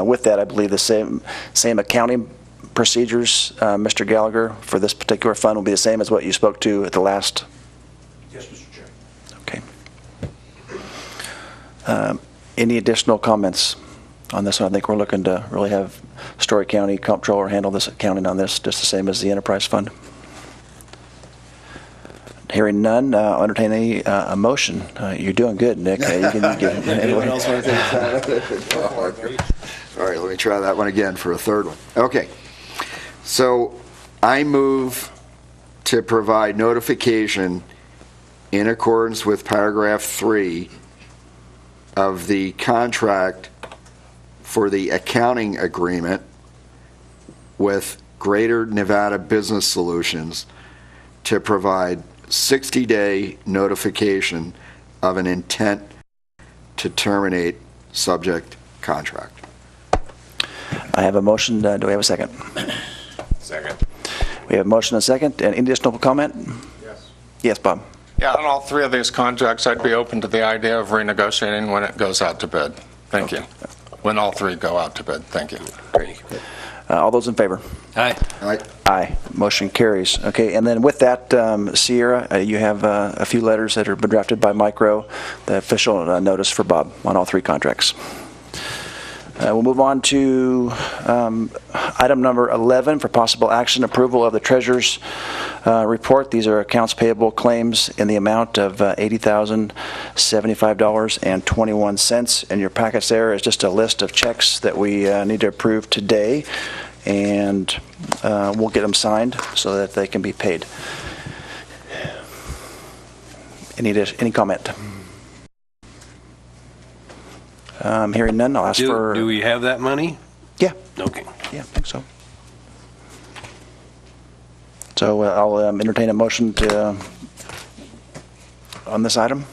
with that, I believe the same accounting procedures, Mr. Gallagher, for this particular fund will be the same as what you spoke to at the last? Yes, Mr. Chair. Okay. Any additional comments on this one? I think we're looking to really have Story County Comptroller handle this accounting on this, just the same as the enterprise fund. Hearing none, I'll entertain a motion. You're doing good, Nick. You can, Anyone else want to take that? All right, let me try that one again for a third one. Okay. So I move to provide notification in accordance with paragraph 3 of the contract for the accounting agreement with Greater Nevada Business Solutions to provide 60-day notification of an intent to terminate subject contract. I have a motion. Do we have a second? Second. We have a motion and a second. Any additional comment? Yes. Yes, Bob. Yeah, on all three of these contracts, I'd be open to the idea of renegotiating when it goes out to bid. Thank you. When all three go out to bid. Thank you. Great. All those in favor? Aye. All right. Aye. Motion carries. Okay, and then with that, Sierra, you have a few letters that are been drafted by Micro, the official notice for Bob on all three contracts. We'll move on to item number 11 for possible action, approval of the treasurer's report. These are accounts payable claims in the amount of $80,075.21. In your packets there is just a list of checks that we need to approve today, and we'll get them signed so that they can be paid. Any comment? Hearing none, I'll ask for... Do we have that money? Yeah. Okay. Yeah, I think so. So I'll entertain a motion to, on this item.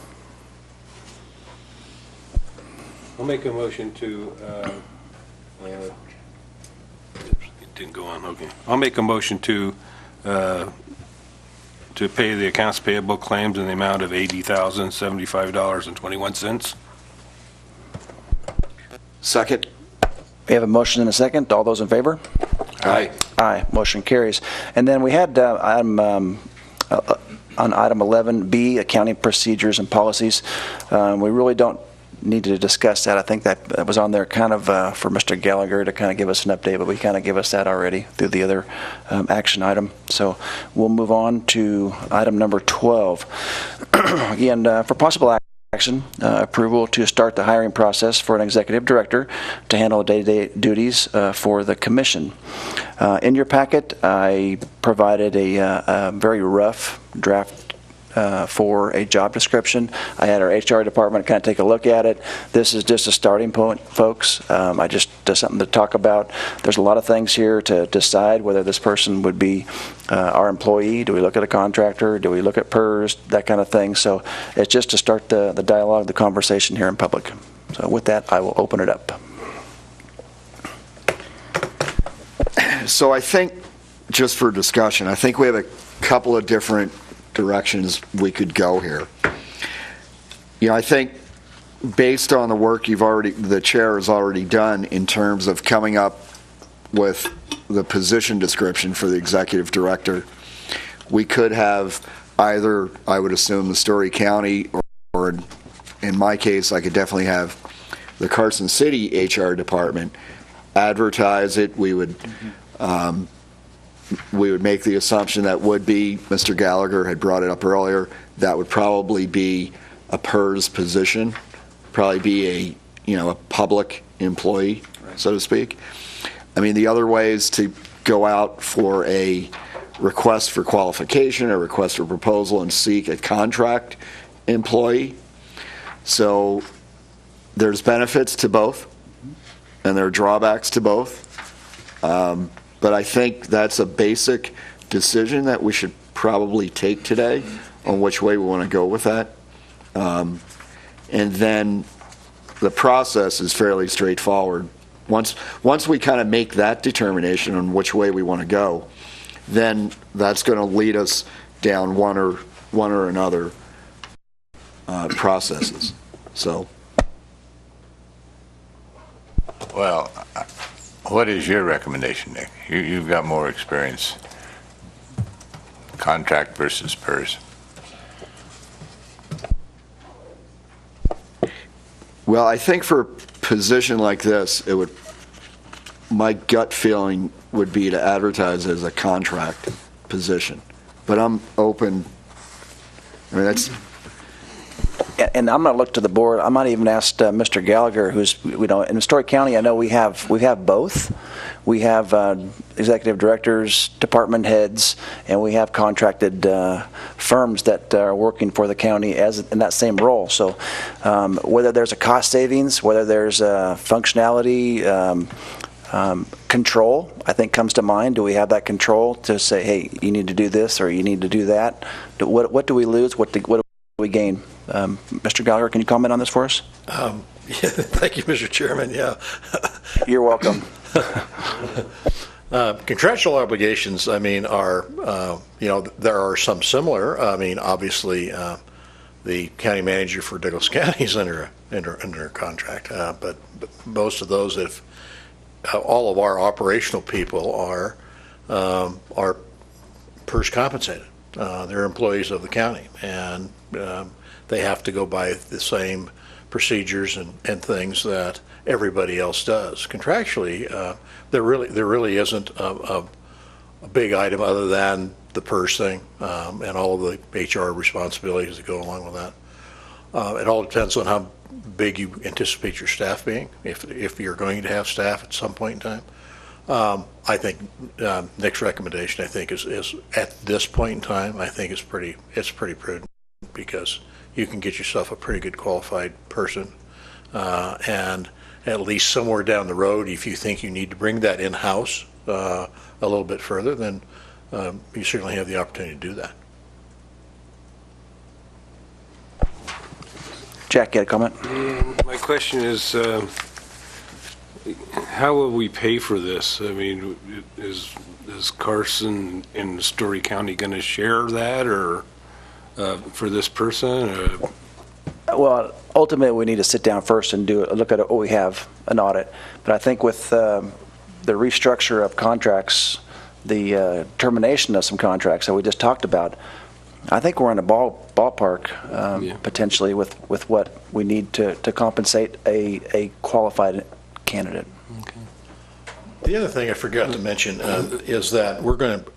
I'll make a motion to, it didn't go on, okay. I'll make a motion to pay the accounts payable claims in the amount of $80,075.21. Second. We have a motion and a second. All those in favor? Aye. Aye. Motion carries. And then we had on item 11B, accounting procedures and policies. We really don't need to discuss that. I think that was on there kind of for Mr. Gallagher to kind of give us an update, but we kind of give us that already through the other action item. So we'll move on to item number 12. Again, for possible action, approval to start the hiring process for an executive director to handle day-to-day duties for the commission. In your packet, I provided a very rough draft for a job description. I had our HR department kind of take a look at it. This is just a starting point, folks. I just something to talk about. There's a lot of things here to decide whether this person would be our employee. Do we look at a contractor? Do we look at PERS? That kind of thing. So it's just to start the dialogue, the conversation here in public. So with that, I will open it up. So I think, just for discussion, I think we have a couple of different directions we could go here. You know, I think based on the work the chair has already done in terms of coming up with the position description for the executive director, we could have either, I would assume, the Story County, or in my case, I could definitely have the Carson City HR department advertise it. We would make the assumption that would be, Mr. Gallagher had brought it up earlier, that would probably be a PERS position, probably be a public employee, so to speak. I mean, the other way is to go out for a request for qualification, a request for proposal, and seek a contract employee. So there's benefits to both, and there are drawbacks to both. But I think that's a basic decision that we should probably take today on which way we want to go with that. And then the process is fairly straightforward. Once we kind of make that determination on which way we want to go, then that's going to lead us down one or another processes. So. Well, What is your recommendation, Nick? You've got more experience, contract versus PERS. Well, I think for a position like this, my gut feeling would be to advertise as a contract position. But I'm open, I mean, that's, And I'm going to look to the board. I might even ask Mr. Gallagher, who's, in Story County, I know we have both. We have executive directors, department heads, and we have contracted firms that are working for the county in that same role. So whether there's a cost savings, whether there's a functionality, control, I think comes to mind. Do we have that control to say, hey, you need to do this or you need to do that? What do we lose? What do we gain? Mr. Gallagher, can you comment on this for us? Yeah, thank you, Mr. Chairman. Yeah. You're welcome. Contractual obligations, I mean, are, there are some similar. I mean, obviously, the county manager for Douglas County is under a contract, but most of those, all of our operational people are PERS compensated. They're employees of the county, and they have to go by the same procedures and things that everybody else does. Contractually, there really isn't a big item other than the PERS thing and all of the HR responsibilities that go along with that. It all depends on how big you anticipate your staff being, if you're going to have staff at some point in time. I think Nick's recommendation, I think, is at this point in time, I think it's pretty prudent, because you can get yourself a pretty good qualified person, and at least somewhere down the road, if you think you need to bring that in-house a little bit further, then you certainly have the opportunity to do that. Jack, you had a comment? My question is, how will we pay for this? I mean, is Carson and Story County going to share that, or for this person? Well, ultimately, we need to sit down first and look at what we have, an audit. But I think with the restructure of contracts, the termination of some contracts that we just talked about, I think we're in a ballpark potentially with what we need to compensate a qualified candidate. Okay. The other thing I forgot to mention is that we're going to,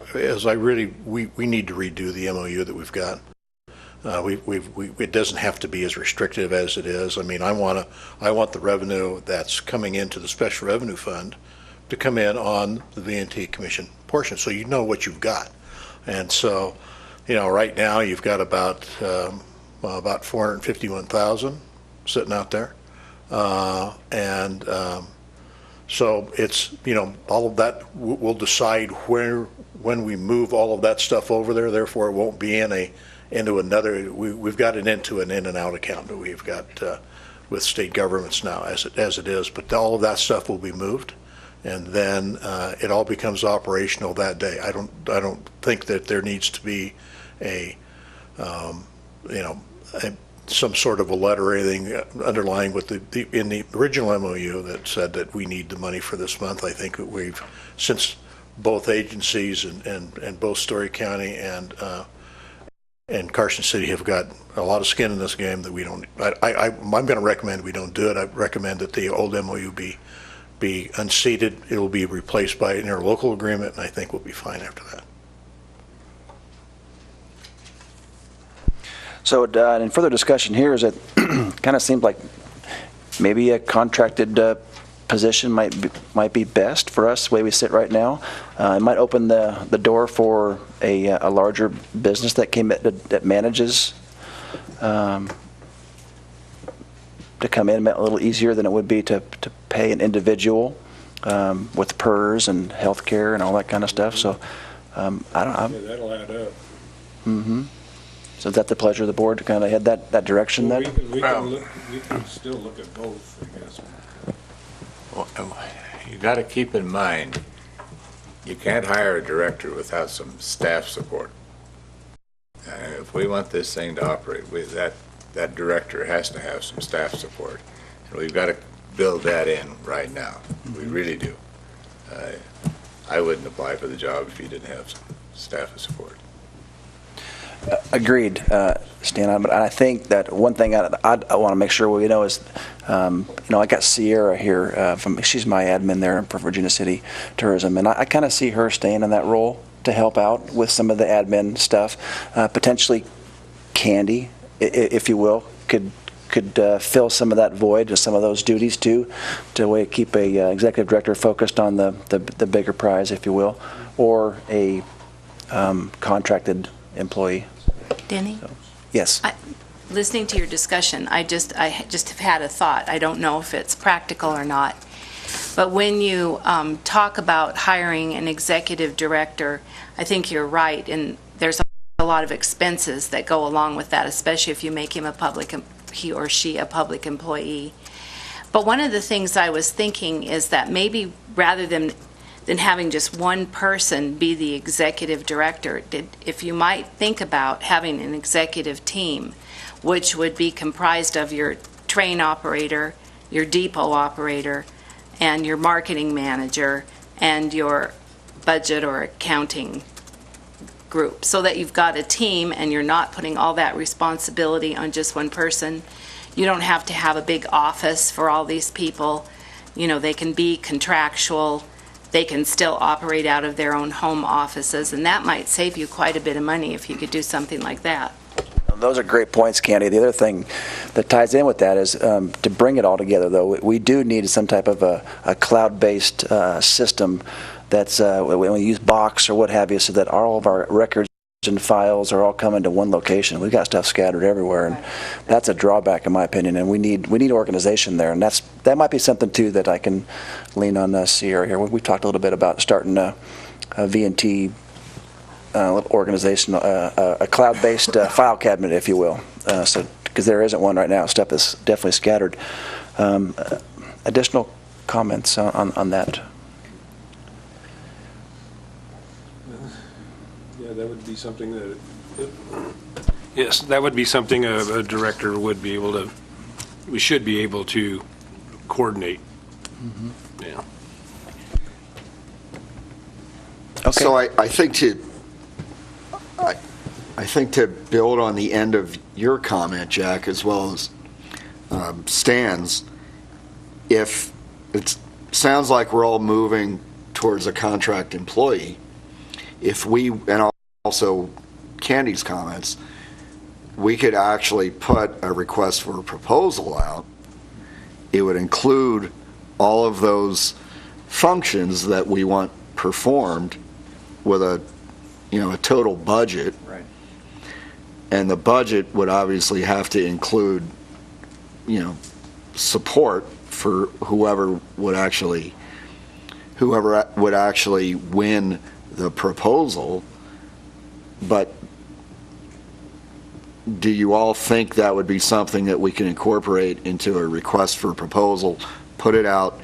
we need to redo the MOU that we've got. It doesn't have to be as restrictive as it is. I mean, I want the revenue that's coming into the Special Revenue Fund to come in on the V&T Commission portion, so you know what you've got. And so, right now you've got about 451,000 sitting out there, so it's, all of that, we'll decide when we move all of that stuff over there. Therefore, it won't be into another. We've got it into an in and out account that we've got with state governments now as it is. But all of that stuff will be moved, and then it all becomes operational that day. I don't think that there needs to be some sort of a letter or anything underlying with in the original MOU that said that we need the money for this month. I think that we've, since both agencies and both Story County and Carson City have got a lot of skin in this game, that we don't. I'm going to recommend we don't do it. I recommend that the old MOU be unseated. It will be replaced by an interlocal agreement, and I think we'll be fine after that. So in further discussion here, is it kind of seems like maybe a contracted position might be best for us the way we sit right now. It might open the door for a larger business that manages to come in a little easier than it would be to pay an individual with PERS and health care and all that kind of stuff. So I don't know. Yeah, that'll add up. Mm-hmm. So is that the pleasure of the board to kind of head that direction Well, then? we can still look at both, I guess. Well, you got to keep in mind, you can't hire a director without some staff support. If we want this thing to operate, that director has to have some staff support. And we've got to build that in right now. We really do. I wouldn't apply for the job if you didn't have staff of support. Agreed, Stan. But I think that one thing I want to make sure we know is, I got Sierra here she's my admin there for Virginia City Tourism, and I kind of see her staying in that role to help out with some of the admin stuff. Potentially, Candy, if you will, could fill some of that void, or some of those duties too, to keep a executive director focused on the bigger prize, if you will, or a contracted employee. Denny? Yes. Listening to your discussion, I just have had a thought. I don't know if it's practical or not. But when you talk about hiring an executive director, I think you're right, and there's a lot of expenses that go along with that, especially if you make him he or she a public employee. But one of the things I was thinking is that maybe rather than having just one person be the executive director, if you might think about having an executive team, which would be comprised of your train operator, your depot operator, and your marketing manager, and your budget or accounting group, so that you've got a team and you're not putting all that responsibility on just one person. You don't have to have a big office for all these people. They can be contractual. They can still operate out of their own home offices, and that might save you quite a bit of money if you could do something like that. Those are great points, Candy. The other thing that ties in with that is to bring it all together, though, we do need some type of a cloud-based system that's, when we use Box or what have you, so that all of our records and files are all coming to one location. We've got stuff scattered everywhere, and that's a drawback, in my opinion, and we need organization there, and that might be something, too, that I can lean on Sierra here. We talked a little bit about starting a V&T organization, a cloud-based file cabinet, if you will, because there isn't one right now. Stuff is definitely scattered. Additional comments on that? Yeah, that would be something that, yes, that would be something a director would be able to, we should be able to coordinate. Mm-hmm. Yeah. Okay. So I think to build on the end of your comment, Jack, as well as Stan's, if it sounds like we're all moving towards a contract employee, and also Candy's comments, we could actually put a request for a proposal out. It would include all of those functions that we want performed with a total budget. Right. And the budget would obviously have to include, support for whoever would actually win the proposal. But do you all think that would be something that we can incorporate into a request for proposal, put it out,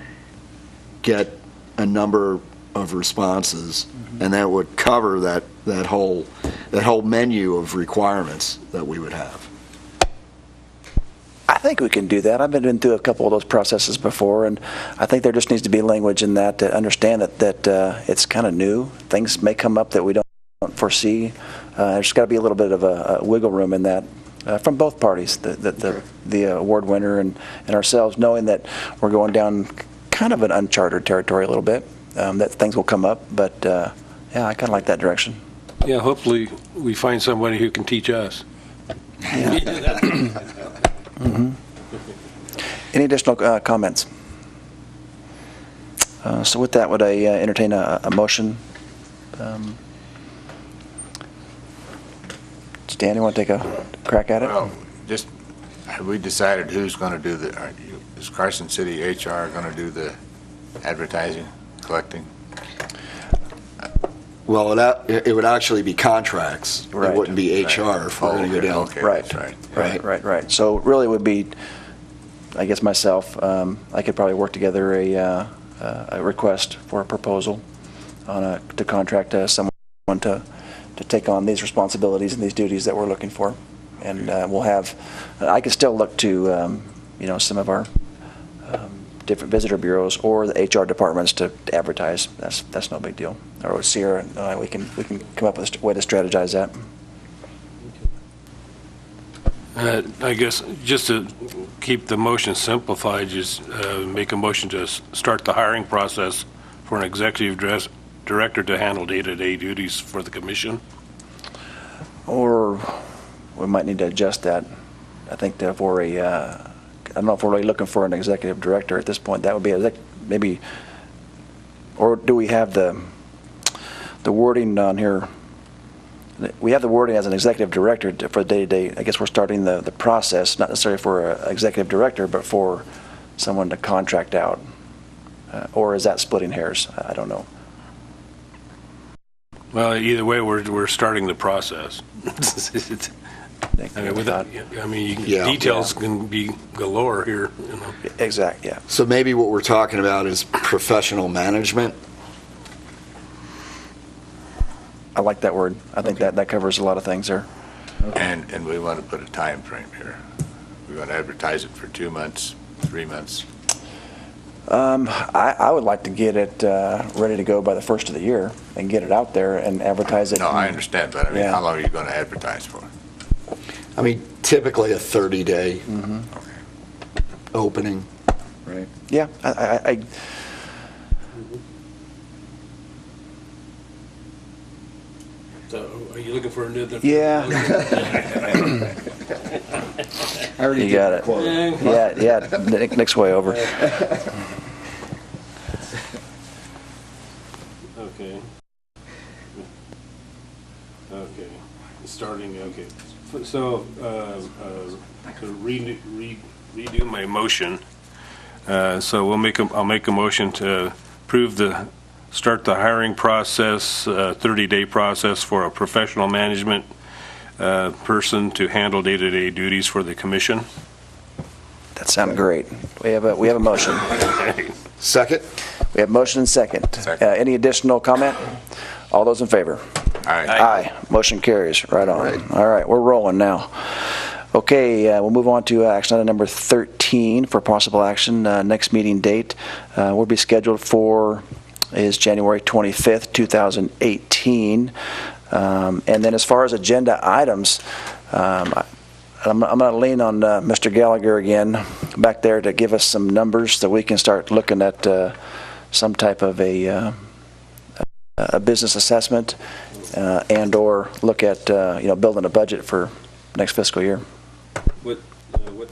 get a number of responses, and that would cover that whole menu of requirements that we would have? I think we can do that. I've been through a couple of those processes before, and I think there just needs to be language in that to understand that it's kind of new. Things may come up that we don't foresee. There's got to be a little bit of a wiggle room in that from both parties, the award winner and ourselves, knowing that we're going down kind of an uncharted territory a little bit, that things will come up. But yeah, I kind of like that direction. Yeah, hopefully we find somebody who can teach us. Yeah. Mm-hmm. Any additional comments? So with that, would I entertain a motion? Stan, you want to take a crack at it? Well, just, have we decided who's going to do is Carson City HR going to do the advertising, collecting? Well, it would actually be contracts. Right. It wouldn't be HR if we're going to go down. Okay, Right. that's right. Right. So really, it would be, I guess myself, I could probably work together a request for a proposal to contract someone to take on these responsibilities and these duties that we're looking for, and we'll have. I could still look to some of our different visitor bureaus or the HR departments to advertise. That's no big deal. Or with Sierra, we can come up with a way to strategize that. I guess just to keep the motion simplified, just make a motion to start the hiring process for an executive director to handle day-to-day duties for the commission. Or we might need to adjust that. I think that for a, I don't know if we're really looking for an executive director at this point. That would be maybe, or do we have the wording on here? We have the wording as an executive director for the day-to-day. I guess we're starting the process, not necessarily for an executive director, but for someone to contract out. Or is that splitting hairs? I don't know. Well, either way, we're starting the process. Details can be galore here. You know. Exactly. Yeah. So maybe what we're talking about is professional management. I like that word. I think that covers a lot of things there. And we want to put a time frame here. We want to advertise it for 2 months, 3 months. I would like to get it ready to go by the first of the year and get it out there and advertise it. No, I understand, but I mean, Yeah. how long are you going to advertise for? I mean, typically a 30-day opening. Right. Yeah. I So, are you looking for another? Yeah. I already You got it. Yeah. Nick's way over. Okay. Okay. Starting. Okay. So to redo my motion. So I'll make a motion to start the hiring process, 30-day process for a professional management person to handle day-to-day duties for the commission. That sounds great. We have a motion. Second? We have motion and second. Second. Any additional comment? All those in favor? Aye. Aye. Motion carries. Right on. Right. All right, we're rolling now. Okay, we'll move on to action item number 13 for possible action. Next meeting date will be scheduled for is January 25th, 2018. And then as far as agenda items, I'm going to lean on Mr. Gallagher again back there to give us some numbers so we can start looking at some type of a business assessment and or look at building a budget for next fiscal year. What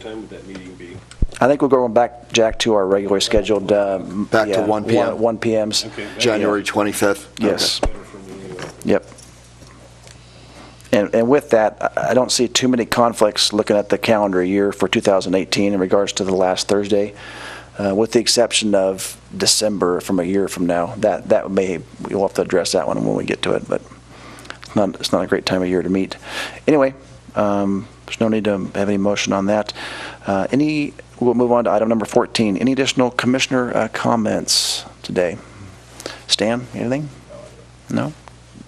time would that meeting be? I think we're going back, Jack, to our regularly scheduled Back to 1 p.m.? 1 p.m.s. Okay. January 25th? Yes. Better for me anyway. Yep. And with that, I don't see too many conflicts looking at the calendar year for 2018 in regards to the last Thursday, with the exception of December from a year from now. We'll have to address that one when we get to it, but it's not a great time of year to meet. Anyway, there's no need to have any motion on that. We'll move on to item number 14. Any additional commissioner comments today? Stan, anything? No?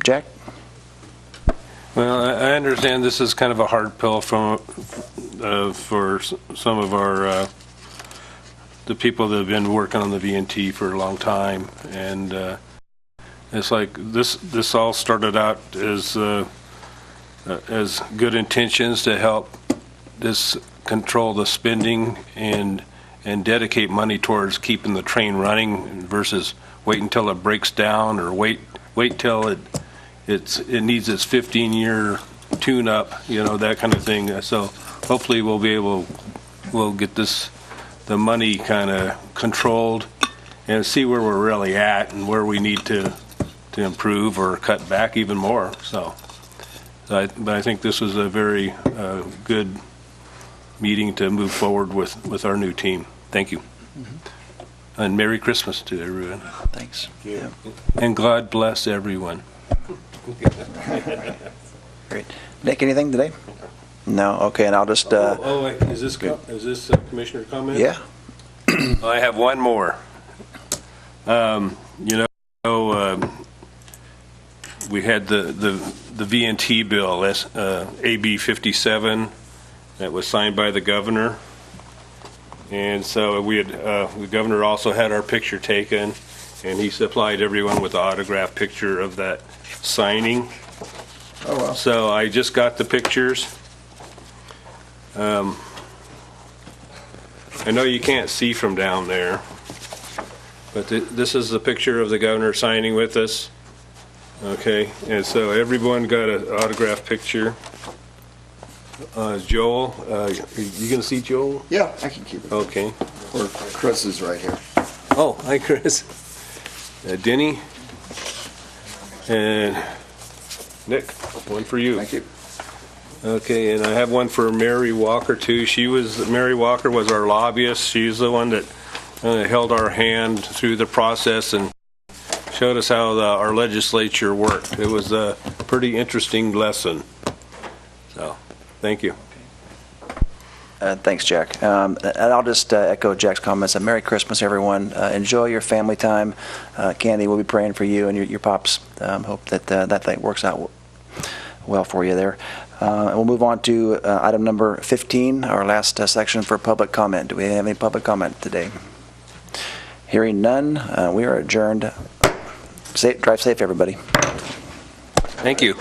Jack? Well, I understand this is kind of a hard pill for some of our the people that have been working on the VNT for a long time, and it's like this all started out as good intentions to help this control the spending and dedicate money towards keeping the train running versus wait until it breaks down or wait till it needs its 15-year tune-up, that kind of thing. So hopefully we'll get the money kind of controlled and see where we're really at and where we need to improve or cut back even more. But I think this was a very good meeting to move forward with our new team. Thank you. Mm-hmm. And Merry Christmas to everyone. Thanks. Yeah. And God bless everyone. Great. Nick, anything today? No? Okay, and I'll just... wait, is this Commissioner comment? Yeah. I have one more. We had the VNT bill, AB 57, that was signed by the governor, And so the governor also had our picture taken, and he supplied everyone with an autographed picture of that signing. Oh, well. So I just got the pictures. I know you can't see from down there, but this is the picture of the governor signing with us. Okay, and so everyone got an autographed picture. Joel, you gonna see Joel? Yeah, I can keep it. Okay. Or Chris is right here. Oh, hi, Chris. Denny and Nick, one for you. Thank you. Okay, and I have one for Mary Walker too. Mary Walker was our lobbyist. She's the one that held our hand through the process and showed us how our legislature worked. It was a pretty interesting lesson. So, thank you. Thanks, Jack. And I'll just echo Jack's comments. Merry Christmas, everyone. Enjoy your family time. Candy, we'll be praying for you and your pops. Hope that that thing works out well for you there. And we'll move on to item number 15, our last section for public comment. Do we have any public comment today? Hearing none, we are adjourned. Drive safe, everybody. Thank you.